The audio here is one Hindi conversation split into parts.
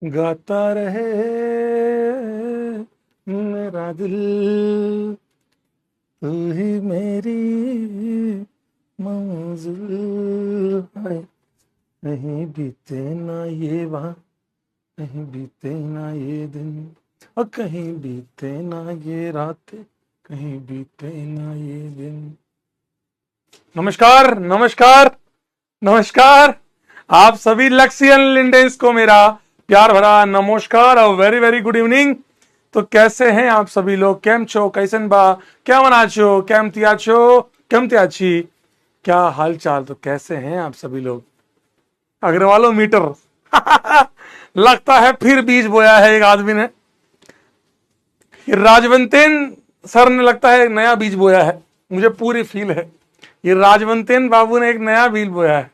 गाता रहे मेरा दिल, तू ही मेरी मंजिल है। कहीं बीते ना ये वहाँ, कहीं बीते ना ये दिन, और कहीं बीते ना ये रातें, कहीं बीते ना ये दिन। नमस्कार नमस्कार नमस्कार। आप सभी लक्ष्यन लिंडेंस को मेरा प्यार भरा नमस्कार और वेरी वेरी गुड इवनिंग। तो कैसे हैं आप सभी लोग? केम छो, कैसन बा, क्या मना छो, केम तिया छो, केम तिया छी, क्या हाल चाल? तो कैसे हैं आप सभी लोग? अग्रवालों मीटर लगता है फिर बीज बोया है एक आदमी ने। राजवंतेन सर ने लगता है एक नया बीज बोया है, मुझे पूरी फील है ये राजवंतेन बाबू ने एक नया बीज बोया है।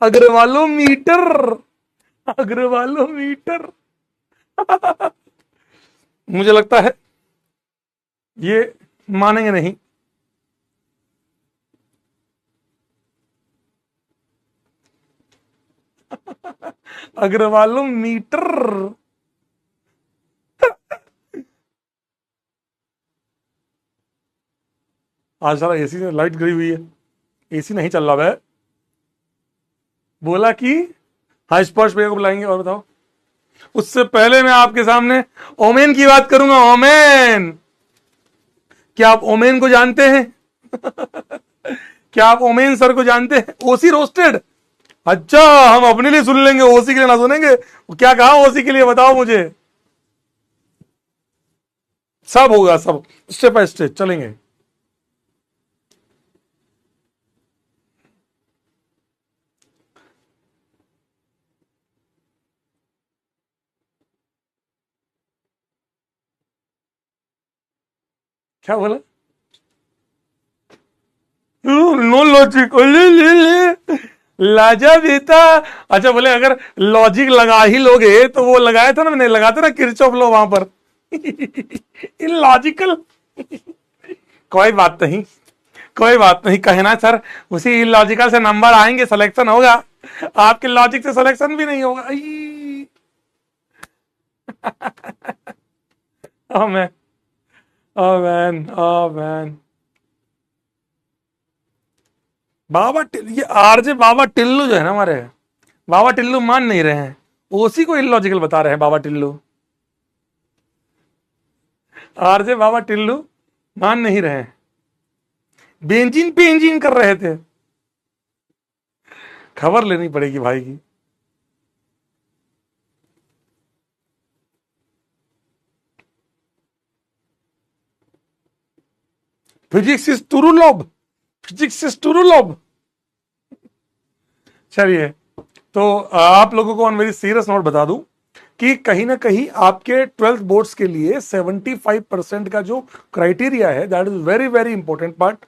अग्रवालों मीटर, अग्रवालों मीटर। मुझे लगता है ये मानेंगे नहीं। अग्रवालों मीटर। आज सारा एसी में लाइट गई हुई है, एसी नहीं चल रहा है। बोला कि हाँ स्पर्श भैया को बुलाएंगे। और बताओ, उससे पहले मैं आपके सामने ओमेन की बात करूंगा। ओमेन, क्या आप ओमेन को जानते हैं? क्या आप ओमेन सर को जानते हैं? ओसी रोस्टेड। अच्छा, हम अपने लिए सुन लेंगे, ओसी के लिए ना सुनेंगे। क्या कहा ओसी के लिए, बताओ मुझे। सब होगा, सब स्टेप बाय स्टेप चलेंगे। क्या बोला? नो लॉजिक, ले ले ले लाजा बेटा। अच्छा बोले अगर लॉजिक लगा ही लोगे तो वो लगाया था ना, मैंने लगाते ना किरचॉफ लो वहां पर। इलॉजिकल। कोई बात नहीं, कोई बात नहीं, कहना सर उसी इलॉजिकल से नंबर आएंगे, सिलेक्शन होगा। आपके लॉजिक से सिलेक्शन भी नहीं होगा। Oh man, oh man, oh man. बाबा ये आरजे बाबा टिल्लू जो है ना हमारे, बाबा टिल्लू मान नहीं रहे हैं, उसी को इलॉजिकल बता रहे हैं बाबा टिल्लू। आरजे बाबा टिल्लू मान नहीं रहे हैं, बेंजीन पे इंजीन कर रहे थे। खबर लेनी पड़ेगी भाई की। Physics is true love, physics is true love. चलिए, तो आप लोगों को ऑन वेरी सीरियस नोट बता दूं कि कहीं ना कहीं आपके 12th बोर्ड्स के लिए 75% का जो क्राइटेरिया है, that is very very important part.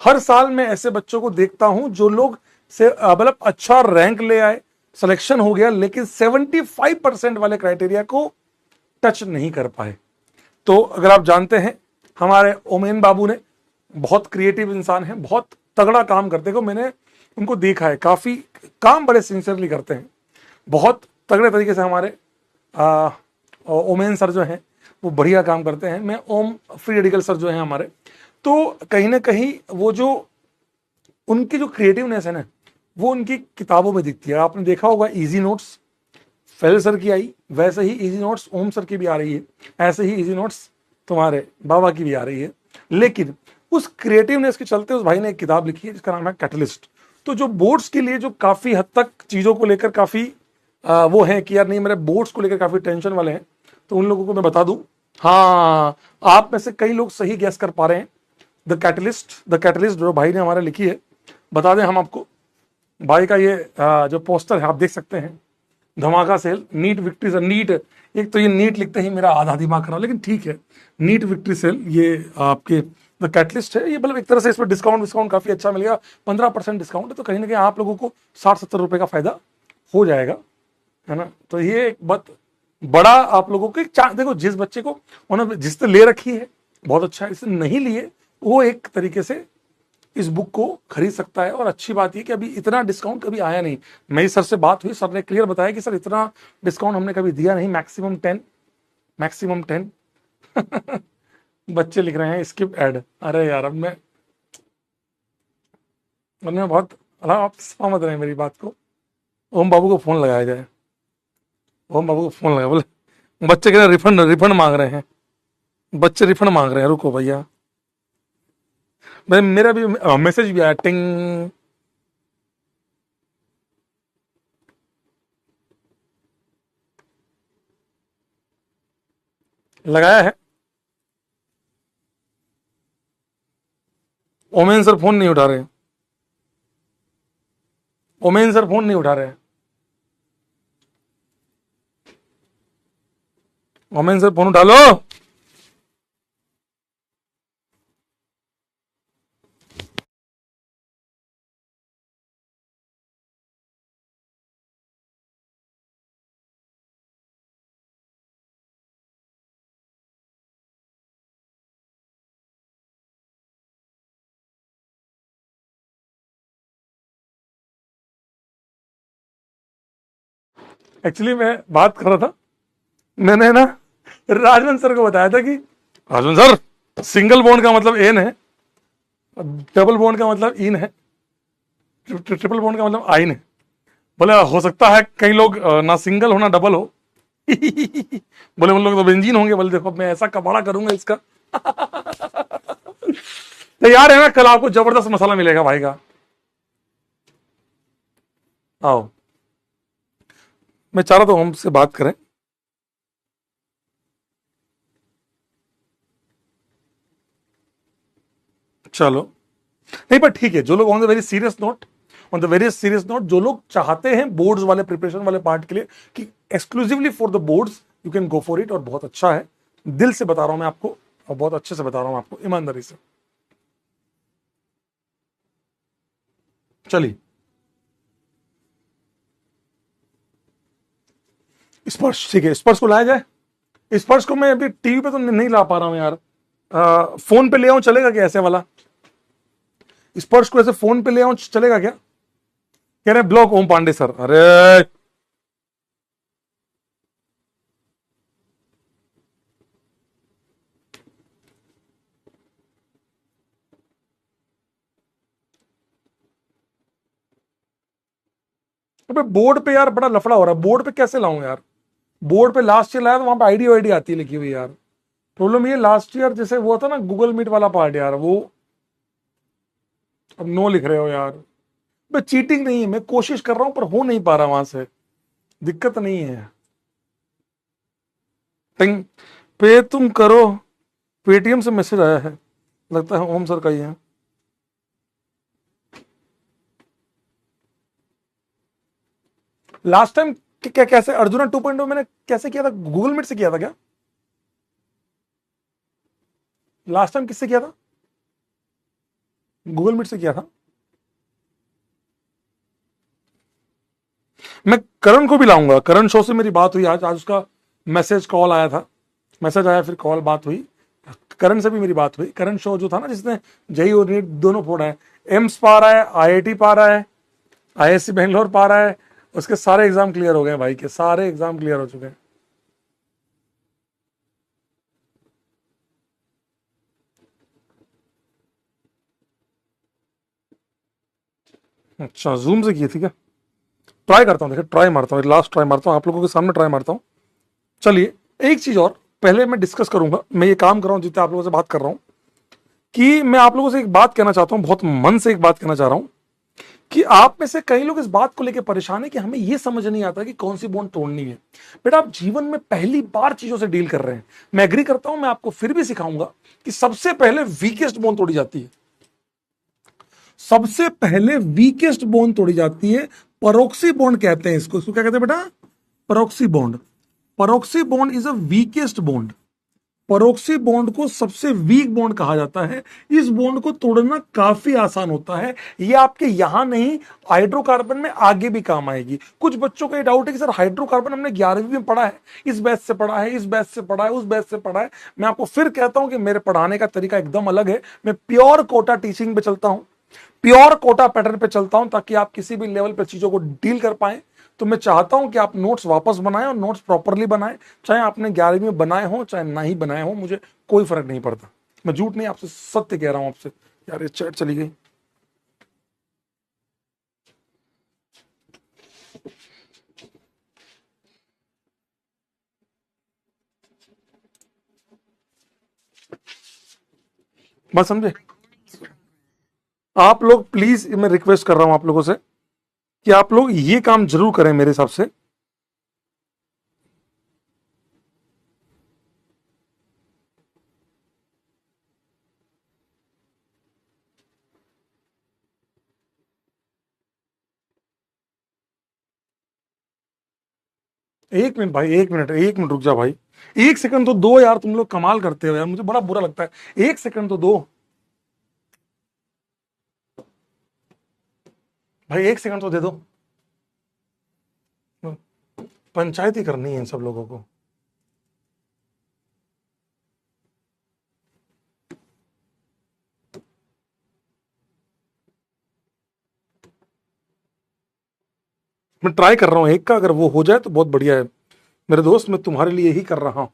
हर साल मैं ऐसे बच्चों को देखता हूं जो लोग से मतलब अच्छा रैंक ले आए, सिलेक्शन हो गया, लेकिन 75% वाले क्राइटेरिया को टच नहीं कर पाए। तो अगर आप जानते हैं, हमारे ओमेन बाबू ने बहुत क्रिएटिव इंसान है, बहुत तगड़ा काम करते हैं। मैंने उनको देखा है, काफी काम बड़े सिंसियरली करते हैं, बहुत तगड़े तरीके से। हमारे ओमेन सर जो हैं वो बढ़िया काम करते हैं। मैं ओम फ्री रेडिकल सर जो हैं हमारे, तो कहीं ना कहीं वो जो उनकी जो क्रिएटिवनेस है ना, वो उनकी किताबों में दिखती है। आपने देखा होगा इजी नोट्स फेल सर की आई, वैसे ही इजी नोट्स ओम सर की भी आ रही है, ऐसे ही इजी नोट्स तुम्हारे बाबा की भी आ रही है। लेकिन उस क्रिएटिवनेस के चलते उस भाई ने एक किताब लिखी है जिसका नाम है कैटलिस्ट। तो जो बोर्ड्स के लिए जो काफी हद तक चीजों को लेकर काफी वो है कि यार नहीं मेरे बोर्ड्स को लेकर काफी टेंशन वाले हैं, तो उन लोगों को मैं बता दूं। हाँ, आप में से कई लोग सही गैस कर पा रहे हैं। द कैटलिस्ट जो भाई ने हमारे लिखी है, बता दें हम आपको, भाई का ये जो पोस्टर है आप देख सकते हैं, धमाका सेल नीट विक्ट्री से। नीट, एक तो ये नीट लिखते ही मेरा आधा दिमाग खराब, लेकिन ठीक है। नीट विक्ट्री सेल ये आपके द कैटलिस्ट है। ये मतलब एक तरह से इसमें डिस्काउंट काफी अच्छा मिलेगा, 15% डिस्काउंट है। तो कहीं ना कहीं आप लोगों को 60-70 रुपए का फायदा हो जाएगा, है ना। तो ये एक बहुत बड़ा आप लोगों को एक देखो, जिस बच्चे को उन्होंने जिसने ले रखी है बहुत अच्छा है, इसने नहीं लिए वो एक तरीके से इस बुक को खरीद सकता है। और अच्छी बात ये कि अभी इतना डिस्काउंट कभी आया नहीं। मेरी सर से बात हुई, सर ने क्लियर बताया कि सर इतना डिस्काउंट हमने कभी दिया नहीं, मैक्सिमम 10, मैक्सिमम 10। बच्चे लिख रहे हैं स्किप एड। अरे यार, अब मैं बहुत, आप समझ रहे हैं मेरी बात को। ओम बाबू को फोन लगाया जाए, ओम बाबू को फोन लगा, बोले बच्चे कह रहे रिफंड रिफंड मांग रहे हैं, बच्चे रिफंड मांग रहे हैं, रुको भैया। भाई मेरा भी मैसेज भी आया, टिंग। लगाया है। ओमेन सर फोन नहीं उठा रहे, ओमेन सर फोन नहीं उठा रहे, ओमेन सर फोन उठा लो। एक्चुअली मैं बात कर रहा था, मैंने ना राजवंत सर को बताया था कि राजवंत सर, सिंगल बॉन्ड का मतलब एन है, डबल बॉन्ड का मतलब इन है, ट्रिपल बॉन्ड का मतलब आइन है। बोले हो सकता है कई लोग ना सिंगल हो ना डबल हो। बोले उन लोग तो बेंजीन होंगे। बोले देखो मैं ऐसा कबाड़ा करूंगा इसका। तैयार है ना, कल आपको जबरदस्त मसाला मिलेगा भाई का। आओ, मैं चाह रहा था हमसे बात करें। चलो, नहीं पर ठीक है, जो लोग on the very serious note, on the very serious note, जो लोग चाहते हैं बोर्ड्स वाले प्रिपरेशन वाले पार्ट के लिए कि exclusively for the boards, you can go for it. और बहुत अच्छा है, दिल से बता रहा हूं मैं आपको, और बहुत अच्छे से बता रहा हूं आपको, ईमानदारी से। चलिए, स्पर्श, ठीक है, स्पर्श को लाया जाए। स्पर्श को मैं अभी टीवी पे तो नहीं ला पा रहा हूं यार। फोन पे ले आऊं, चलेगा क्या ऐसे वाला? स्पर्श को ऐसे फोन पे ले आऊं, चलेगा क्या? कह रहे ब्लॉक ओम पांडे सर। अरे अबे बोर्ड पे यार बड़ा लफड़ा हो रहा है, बोर्ड पे कैसे लाऊं यार? बोर्ड पे लास्ट ईयर लाया तो वहां पे आईडी वाईडी आती है लिखी हुई यार। प्रॉब्लम ये लास्ट ईयर जैसे वो था ना गूगल मीट वाला पार्ट यार, वो अब नो लिख रहे हो यार। मैं चीटिंग नहीं है, मैं कोशिश कर रहा हूं पर हो नहीं पा रहा वहां से, दिक्कत नहीं है। टिंग पे तुम करो, पेटीएम से मैसेज आया है, लगता है ओम सर का ही है। लास्ट टाइम क्या कैसे अर्जुना 2.0 मैंने कैसे किया था? गूगल मीट से किया था क्या? लास्ट टाइम किससे किया था? गूगल मीट से किया था। मैं करण को भी लाऊंगा, करण शो से मेरी बात हुई आज, आज उसका मैसेज कॉल आया था, मैसेज आया फिर कॉल बात हुई। करण से भी मेरी बात हुई। करण शो जो था ना जिसने जेई और नीट दोनों फोड़ा है, एम्स पा रहा है, आईआईटी पा रहा है, आईएससी बेंगलोर पा रहा है, उसके सारे एग्जाम क्लियर हो गए भाई के, सारे एग्जाम क्लियर हो चुके हैं। अच्छा, जूम से की थी क्या? ट्राई करता हूँ, देखिए ट्राई मारता हूँ, लास्ट ट्राई मारता हूँ, आप लोगों के सामने ट्राई मारता हूँ। चलिए, एक चीज और पहले मैं डिस्कस करूंगा, मैं ये काम कर रहा हूँ जितने आप लोगों से बात कर रहा हूँ, कि मैं आप लोगों से एक बात कहना चाहता हूँ, बहुत मन से एक बात कहना चाह रहा हूँ, कि आप में से कई लोग इस बात को लेकर परेशान है कि हमें यह समझ नहीं आता कि कौन सी बॉन्ड तोड़नी है। बेटा, आप जीवन में पहली बार चीजों से डील कर रहे हैं, मैं एग्री करता हूं, मैं आपको फिर भी सिखाऊंगा कि सबसे पहले वीकेस्ट बॉन्ड तोड़ी जाती है। सबसे पहले वीकेस्ट बॉन्ड तोड़ी जाती है, परोक्सी बॉन्ड कहते हैं इसको। इसको क्या कहते हैं बेटा? Peroxy bond. Peroxy bond is a weakest bond. Peroxy bond को सबसे वीक बॉन्ड कहा जाता है। इस बॉन्ड को तोड़ना काफी आसान होता है। ये आपके यहां नहीं, हाइड्रोकार्बन में आगे भी काम आएगी। कुछ बच्चों का ये डाउट है कि सर हाइड्रोकार्बन हमने 11वीं में पढ़ा है, इस बैच से पढ़ा है, इस बैच से पढ़ा है, उस बैच से पढ़ा है। मैं आपको फिर कहता हूं कि मेरे पढ़ाने का तरीका एकदम अलग है, मैं प्योर कोटा टीचिंग पे चलता हूं। प्योर कोटा पैटर्न पे चलता हूं ताकि आप किसी भी लेवल पे चीजों को डील कर पाए। तो मैं चाहता हूं कि आप नोट्स वापस बनाएं और नोट्स प्रॉपरली बनाएं, चाहे आपने 11वीं में बनाए हो चाहे ना ही बनाए हो, मुझे कोई फर्क नहीं पड़ता। मैं झूठ नहीं, आपसे सत्य कह रहा हूं आपसे। यार ये चैट चली गई। बात समझे? आप लोग प्लीज, मैं रिक्वेस्ट कर रहा हूं आप लोगों से कि आप लोग ये काम जरूर करें मेरे हिसाब से। एक मिनट भाई, एक मिनट, एक मिनट रुक जा भाई। एक सेकंड तो दो यार, तुम लोग कमाल करते हो यार, मुझे बड़ा बुरा लगता है। एक सेकंड तो दो भाई, एक सेकंड तो दे दो। पंचायती करनी है इन सब लोगों को। मैं ट्राई कर रहा हूं एक का, अगर वो हो जाए तो बहुत बढ़िया है मेरे दोस्त, मैं तुम्हारे लिए ही कर रहा हूं।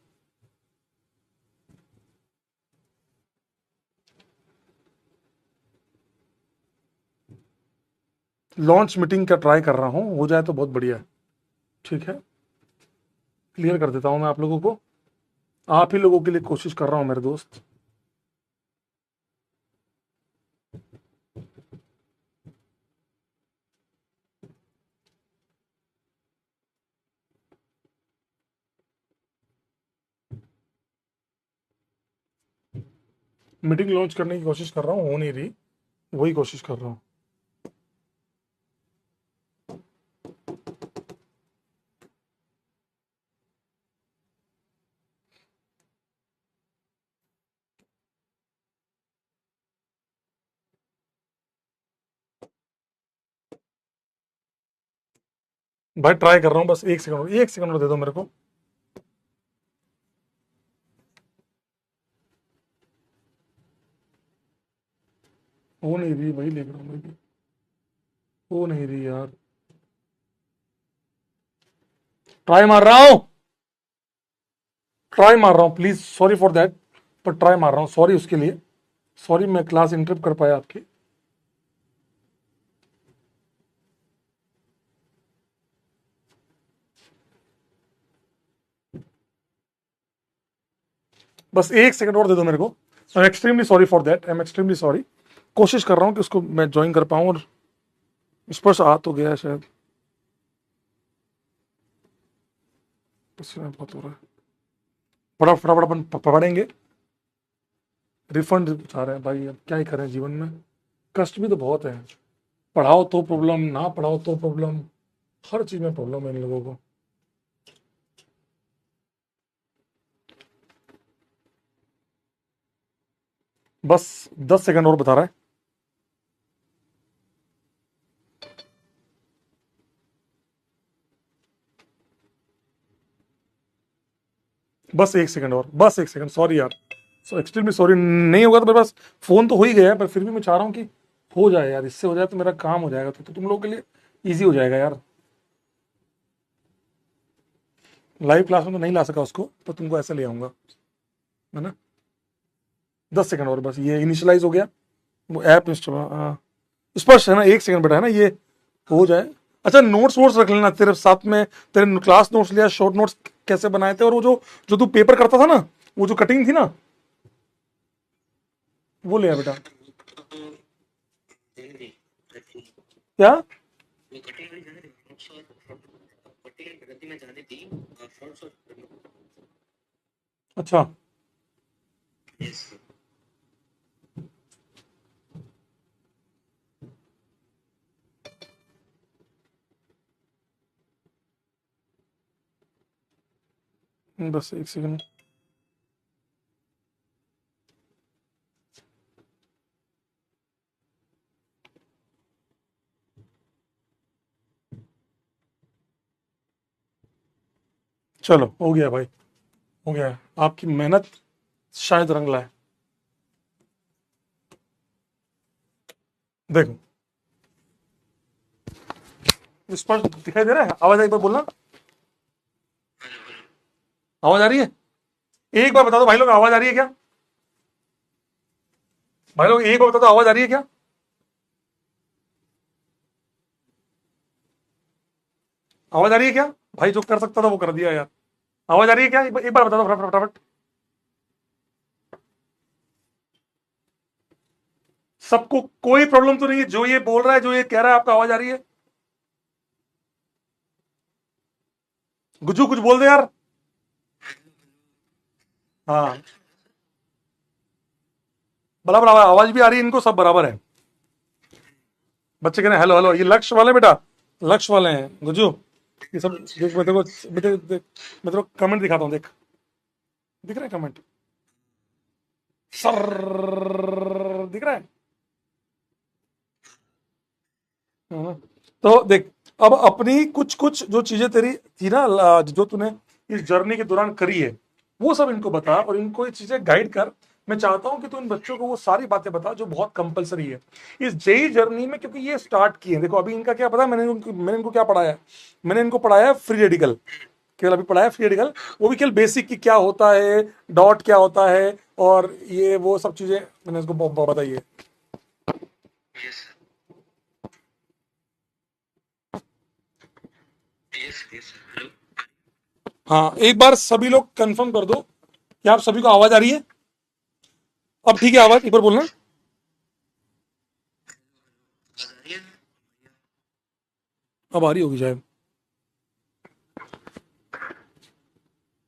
लॉन्च मीटिंग का ट्राई कर रहा हूं, हो जाए तो बहुत बढ़िया है। ठीक है, क्लियर कर देता हूं मैं आप लोगों को। आप ही लोगों के लिए कोशिश कर रहा हूं मेरे दोस्त। मीटिंग लॉन्च करने की कोशिश कर रहा हूं, हो नहीं रही, वही कोशिश कर रहा हूं। भाई ट्राई कर रहा हूं, बस एक सेकंड, एक सेकंड और दे दो मेरे को। हो नहीं रही, वही लिख रहा हूं मैं भी। हो नहीं रही यार, ट्राई मार रहा हूं, ट्राई मार रहा हूं, प्लीज सॉरी फॉर दैट, पर ट्राई मार रहा हूं, सॉरी उसके लिए। सॉरी मैं क्लास इंटरप्ट कर पाया आपकी। बस एक सेकंड और दे दो मेरे को। I am extremely sorry for that, I am extremely sorry. कोशिश कर रहा हूं कि उसको मैं ज्वाइन कर पाऊं, और स्पर्श आ तो गया है शायद। पसीना बहुत हो रहा है, बड़ा फटाफट अपन पढ़ेंगे। रिफंड चाह रहे हैं भाई, अब क्या ही करें जीवन में, कष्ट भी तो बहुत है। पढ़ाओ तो प्रॉब्लम, ना पढ़ाओ तो प्रॉब्लम, हर चीज में प्रॉब्लम है इन लोगों को। बस 10 सेकंड और बता रहा है। बस एक सेकंड और, बस एक सेकंड, सॉरी यार, सो एक्सट्रीमली सॉरी। नहीं होगा तो मेरे पास फोन तो हो ही गया है, पर फिर भी मैं चाह रहा हूँ कि हो जाए यार, इससे हो जाए तो मेरा काम हो जाएगा, तो तुम लोगों के लिए इजी हो जाएगा यार। लाइव क्लास में तो नहीं ला सका उसको, तो तुमको ऐसे ले आऊंगा, है ना। 10 सेकंड और, बस ये इनिशियलाइज हो गया, वो ऐप इंस्टॉल, स्पर्श है ना, एक सेकंड बेटा, है ना, ये हो जाए। अच्छा नोट्स वोट्स रख लेना तेरे साथ में, तेरे क्लास नोट्स लिया, शॉर्ट नोट्स कैसे बनाए थे, और वो जो जो तू पेपर करता था ना, वो जो कटिंग थी ना, वो लिया बेटा। क्या? अच्छा, बस एक सेकंड। चलो हो गया भाई, हो गया है। आपकी मेहनत शायद रंग लाए। देखो स्पष्ट दिखाई दे रहा है, आवाज एक बार बोलना, आवाज आ रही है? एक बार बता दो भाई लोग, आवाज आ रही है क्या? भाई लोग एक बार बता दो, आवाज आ रही है क्या? आवाज आ रही है क्या? भाई जो कर सकता था वो कर दिया यार। आवाज आ रही है क्या? एक बार बता दो फटाफट फटाफट। सबको कोई प्रॉब्लम तो नहीं है? जो ये बोल रहा है, जो ये कह रहा है, आपका आवाज आ रही है? गुज्जू कुछ बोल दे यार। हाँ बराबर आवाज भी आ रही है इनको, सब बराबर है। बच्चे कह रहे हैं हेलो हेलो, ये लक्ष्य वाले बेटा, लक्ष्य वाले हैं गुज्जू। ये सब देख, मैं तेरे को मैं तेरे को कमेंट दिखाता हूँ, देख दिख रहा है कमेंट सर, दिख रहा है? हाँ। तो देख, अब अपनी कुछ कुछ जो चीजें तेरी थी ना, जो तूने इस जर्नी के दौरान करी है, वो सब इनको बता और इनको ये चीजें गाइड कर। मैं चाहता हूं कि तू इन बच्चों को वो सारी बातें बता जो बहुत कंपलसरी है इस जेई जर्नी में, क्योंकि ये स्टार्ट किए हैं। देखो अभी इनका क्या पता है, मैंने इनको क्या पढ़ाया है? मैंने इनको पढ़ाया है फ्री रेडिकल, केवल अभी पढ़ाया फ्री रेडिकल, वो भी केवल बेसिक की क्या होता है, डॉट क्या होता है, और ये वो सब चीजें मैंने इसको बताई है। हाँ एक बार सभी लोग कंफर्म कर दो कि आप सभी को आवाज आ रही है। अब ठीक है, आवाज एक बार बोलना। अब आ रही होगी शायद,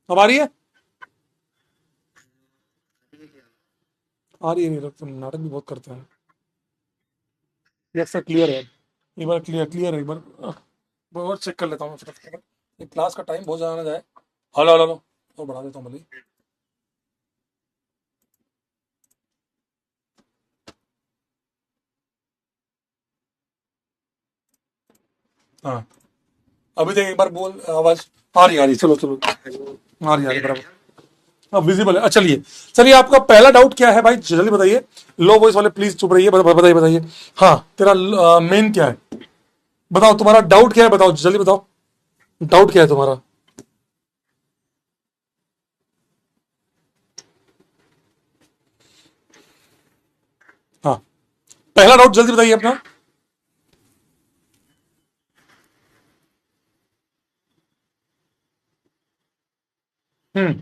अब आ रही है? आ रही है, नहीं तो नाटक भी बहुत करते हैं। यस सर क्लियर है, एक बार क्लियर क्लियर है, एक बार बहुत चेक कर लेता हूँ फटाफट। ये क्लास का टाइम बहुत ज्यादा ना जाए। हेलो हेलो हेलो, तो बढ़ा देता हूँ भले। हाँ अभी देख एक बार बोल, आवाज आ रही, चलो चलो, आ रही बराबर, अब विजिबल है। अच्छा चलिए, चलिए आपका पहला डाउट क्या है भाई, जल्दी बताइए। लो वॉइस वाले प्लीज चुप रहिए, बताइए बताइए। हाँ तेरा मेन क्या है, बताओ तुम्हारा डाउट क्या है, बताओ जल्दी बताओ, डाउट क्या है तुम्हारा? हाँ पहला डाउट जल्दी बताइए अपना। हम्म,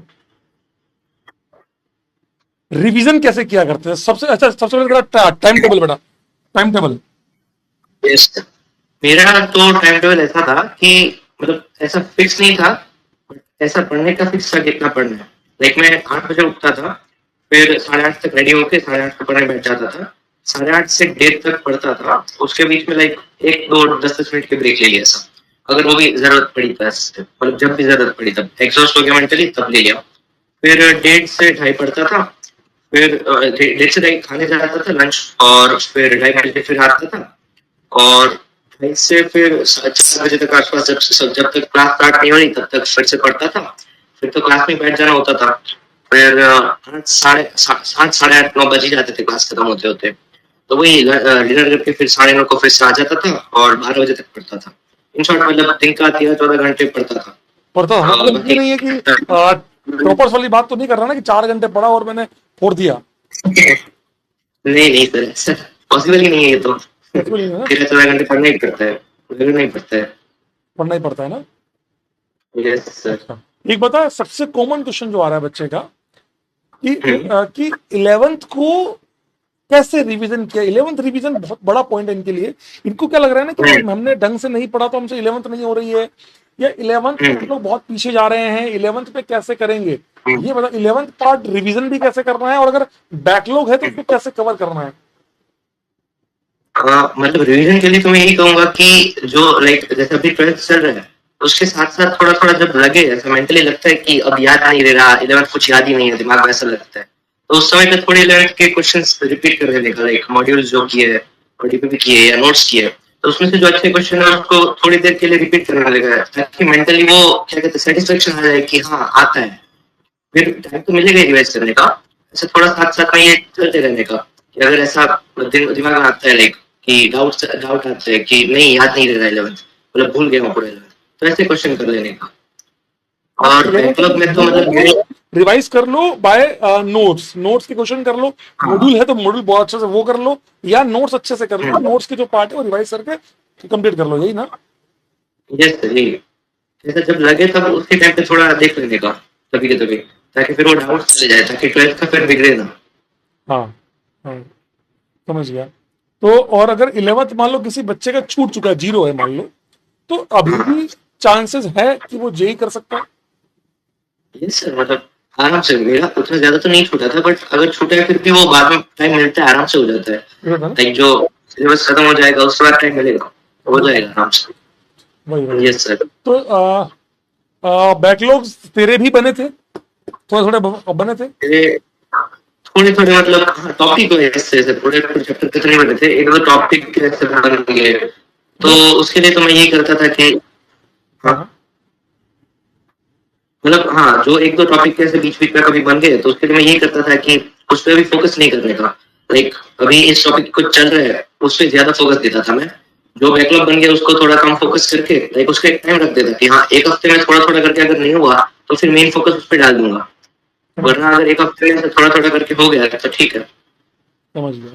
रिवीजन कैसे किया करते हैं सबसे? अच्छा सबसे पहले तेरा टाइम टेबल बेटा, टाइम टेबल। यस, मेरा तो टाइम टेबल ऐसा था कि मतलब ऐसा फिक्स नहीं था, ऐसा पढ़ने का फिक्स था कितना पढ़ना है। लाइक मैं 8 बजे उठता था, फिर 8:30 तक रेडी होके 8:30 तक पढ़ने बैठ जाता था, 8:30 से 1:30 तक पढ़ता था। उसके बीच में लाइक एक दो 10-10 मिनट के ब्रेक ले लिया ऐसा, अगर वो भी जरूरत पड़ी था, मतलब जब भी जरूरत पड़ी तब एग्जॉस्ट हो गया मेंटली तब ले लिया। फिर 1:30 से 2:30 पढ़ता था, फिर 1:30 से 2:30 खाने जाता था लंच, और फिर 2:30 बजे फिर आता था, और इससे फिर 4 बजे तक आसपास जब तक क्लास स्टार्ट नहीं हो रही तब तक फिर से पढ़ता था। फिर तो क्लास में बैठ जाना होता था, फिर 7, 8, 9 बज ही जाते थे क्लास खत्म होते होते। तो वही डिनर करके फिर 9:30 को फिर से आ जाता था और 12 बजे तक पढ़ता था। इन शॉर्ट मतलब दिन का 13-14 घंटे पढ़ता था। पढ़ता था मतलब ये बाकी नहीं है कि टॉपर्स वाली बात तो नहीं कर रहा ना कि 4 घंटे पढ़ा और मैंने फोड़ दिया? नहीं नहीं सर, ऐसा पॉसिबल ही नहीं है ये तो। पॉसिबल नहीं है ना, 13-14 घंटे पढ़ना ही पड़ता है, नहीं पड़ता है। पढ़ना ही पड़ता है ना। Yes sir. अच्छा एक बता, सबसे कॉमन क्वेश्चन जो आ रहा है बच्चे का कि 11th को कैसे रिवीजन किया? 11th रिवीजन बहुत बड़ा पॉइंट है इनके लिए। इनको क्या लग रहा है ना कि हमने ढंग से नहीं पढ़ा तो हमसे 11th नहीं हो रही है, या 11th में हम लोग बहुत पीछे जा रहे हैं, 11th पे कैसे करेंगे? ये बता, 11th पार्ट रिवीजन भी कैसे करना है, और अगर बैकलॉग है तो उसको कैसे कवर करना है? मतलब रिवीजन के लिए तो मैं यही कहूंगा कि जो लाइक जैसे अभी 12th चल रहा है, उसके साथ साथ थोड़ा थोड़ा जब लगे, ऐसा मेंटली लगता है कि अब याद नहीं रह रहा, 11th कुछ याद ही नहीं है, दिमाग में ऐसा लगता है, तो उस समय पे थोड़ी 11th के क्वेश्चंस रिपीट कर लेने का, लाइक मॉड्यूल्स जो किए हैं और डीपीपी किए या नोट्स किए, तो उसमें से जो अच्छे क्वेश्चन है उसको थोड़ी देर के लिए रिपीट करना लगेगा, ताकि मेंटली वो क्या कहते हैं सेटिस्फेक्शन आ जाए कि हाँ आता है। फिर टाइम तो मिलेगा रिवाइज करने का, ऐसा थोड़ा साथ साथ में ये चलते रहने का, कि अगर ऐसा दिमाग में आता है लाइक कि डाउट आते हैं कि नहीं याद नहीं रह रहा 11th, मतलब भूल गया हूँ पूरा 11th, तो ऐसे क्वेश्चन कर लेने का। और बैकलॉग में तो मतलब मेरे रिवाइज कर लो बाय नोट्स के क्वेश्चन कर लो, मॉड्यूल है तो मॉड्यूल बहुत अच्छे से वो कर लो, या नोट्स अच्छे से कर लो, नोट्स के जो पार्ट है वो रिवाइज करके कंप्लीट कर लो, यही ना? यस सर यही, जैसे जब लगे तब उसके टाइम पे थोड़ा देख लेने का कभी के तभी, ताकि फिर वो डाउट चले जाए, ताकि 12th का फिर बिगड़े ना। हाँ हाँ, समझ गया। तो और अगर 11th मान लो किसी बच्चे का छूट चुका है, 0 है मान लो, तो अभी भी चांसेस है कि वो जेई कर सकता है? यस सर, मतलब आराम से, मेरा उतना ज्यादा तो नहीं छूटा था, बट अगर छूटा है फिर भी वो बाद में टाइम मिलता है, आराम से हो जाता है। ये था ना? लाइक जो सिलेबस खत्म हो जाएगा उसके बाद टाइम मिलेगा, हो जाएगा आराम से। वही यस सर। तो बैकलॉग्स तेरे भी बने थे, थोड़े थोड़े बने थे? मेरे थोड़े थोड़े मतलब टॉपिक ऐसे ऐसे थोड़े थोड़े चैप्टर कितने बने थे, एक दो टॉपिक ऐसे बन गए, तो उसके लिए तो मैं यही करता था कि हाँ, हाँ मतलब हाँ, जो एक दो टॉपिक कैसे बीच बीच में कभी बन गए, तो उसके लिए मैं यही करता था कि उस पर भी फोकस नहीं करने का। लाइक अभी इस टॉपिक को चल रहा है उस पर ज्यादा फोकस देता था मैं, जो बैकलॉग बन गया उसको थोड़ा कम फोकस करके, लाइक उसका एक टाइम रख देता कि हाँ एक हफ्ते में थोड़ा थोड़ा करके अगर नहीं हुआ तो फिर मेन फोकस उस पर डाल दूंगा, वरना अगर एक हफ्ते में थोड़ा थोड़ा करके हो गया तो ठीक है। समझ गया।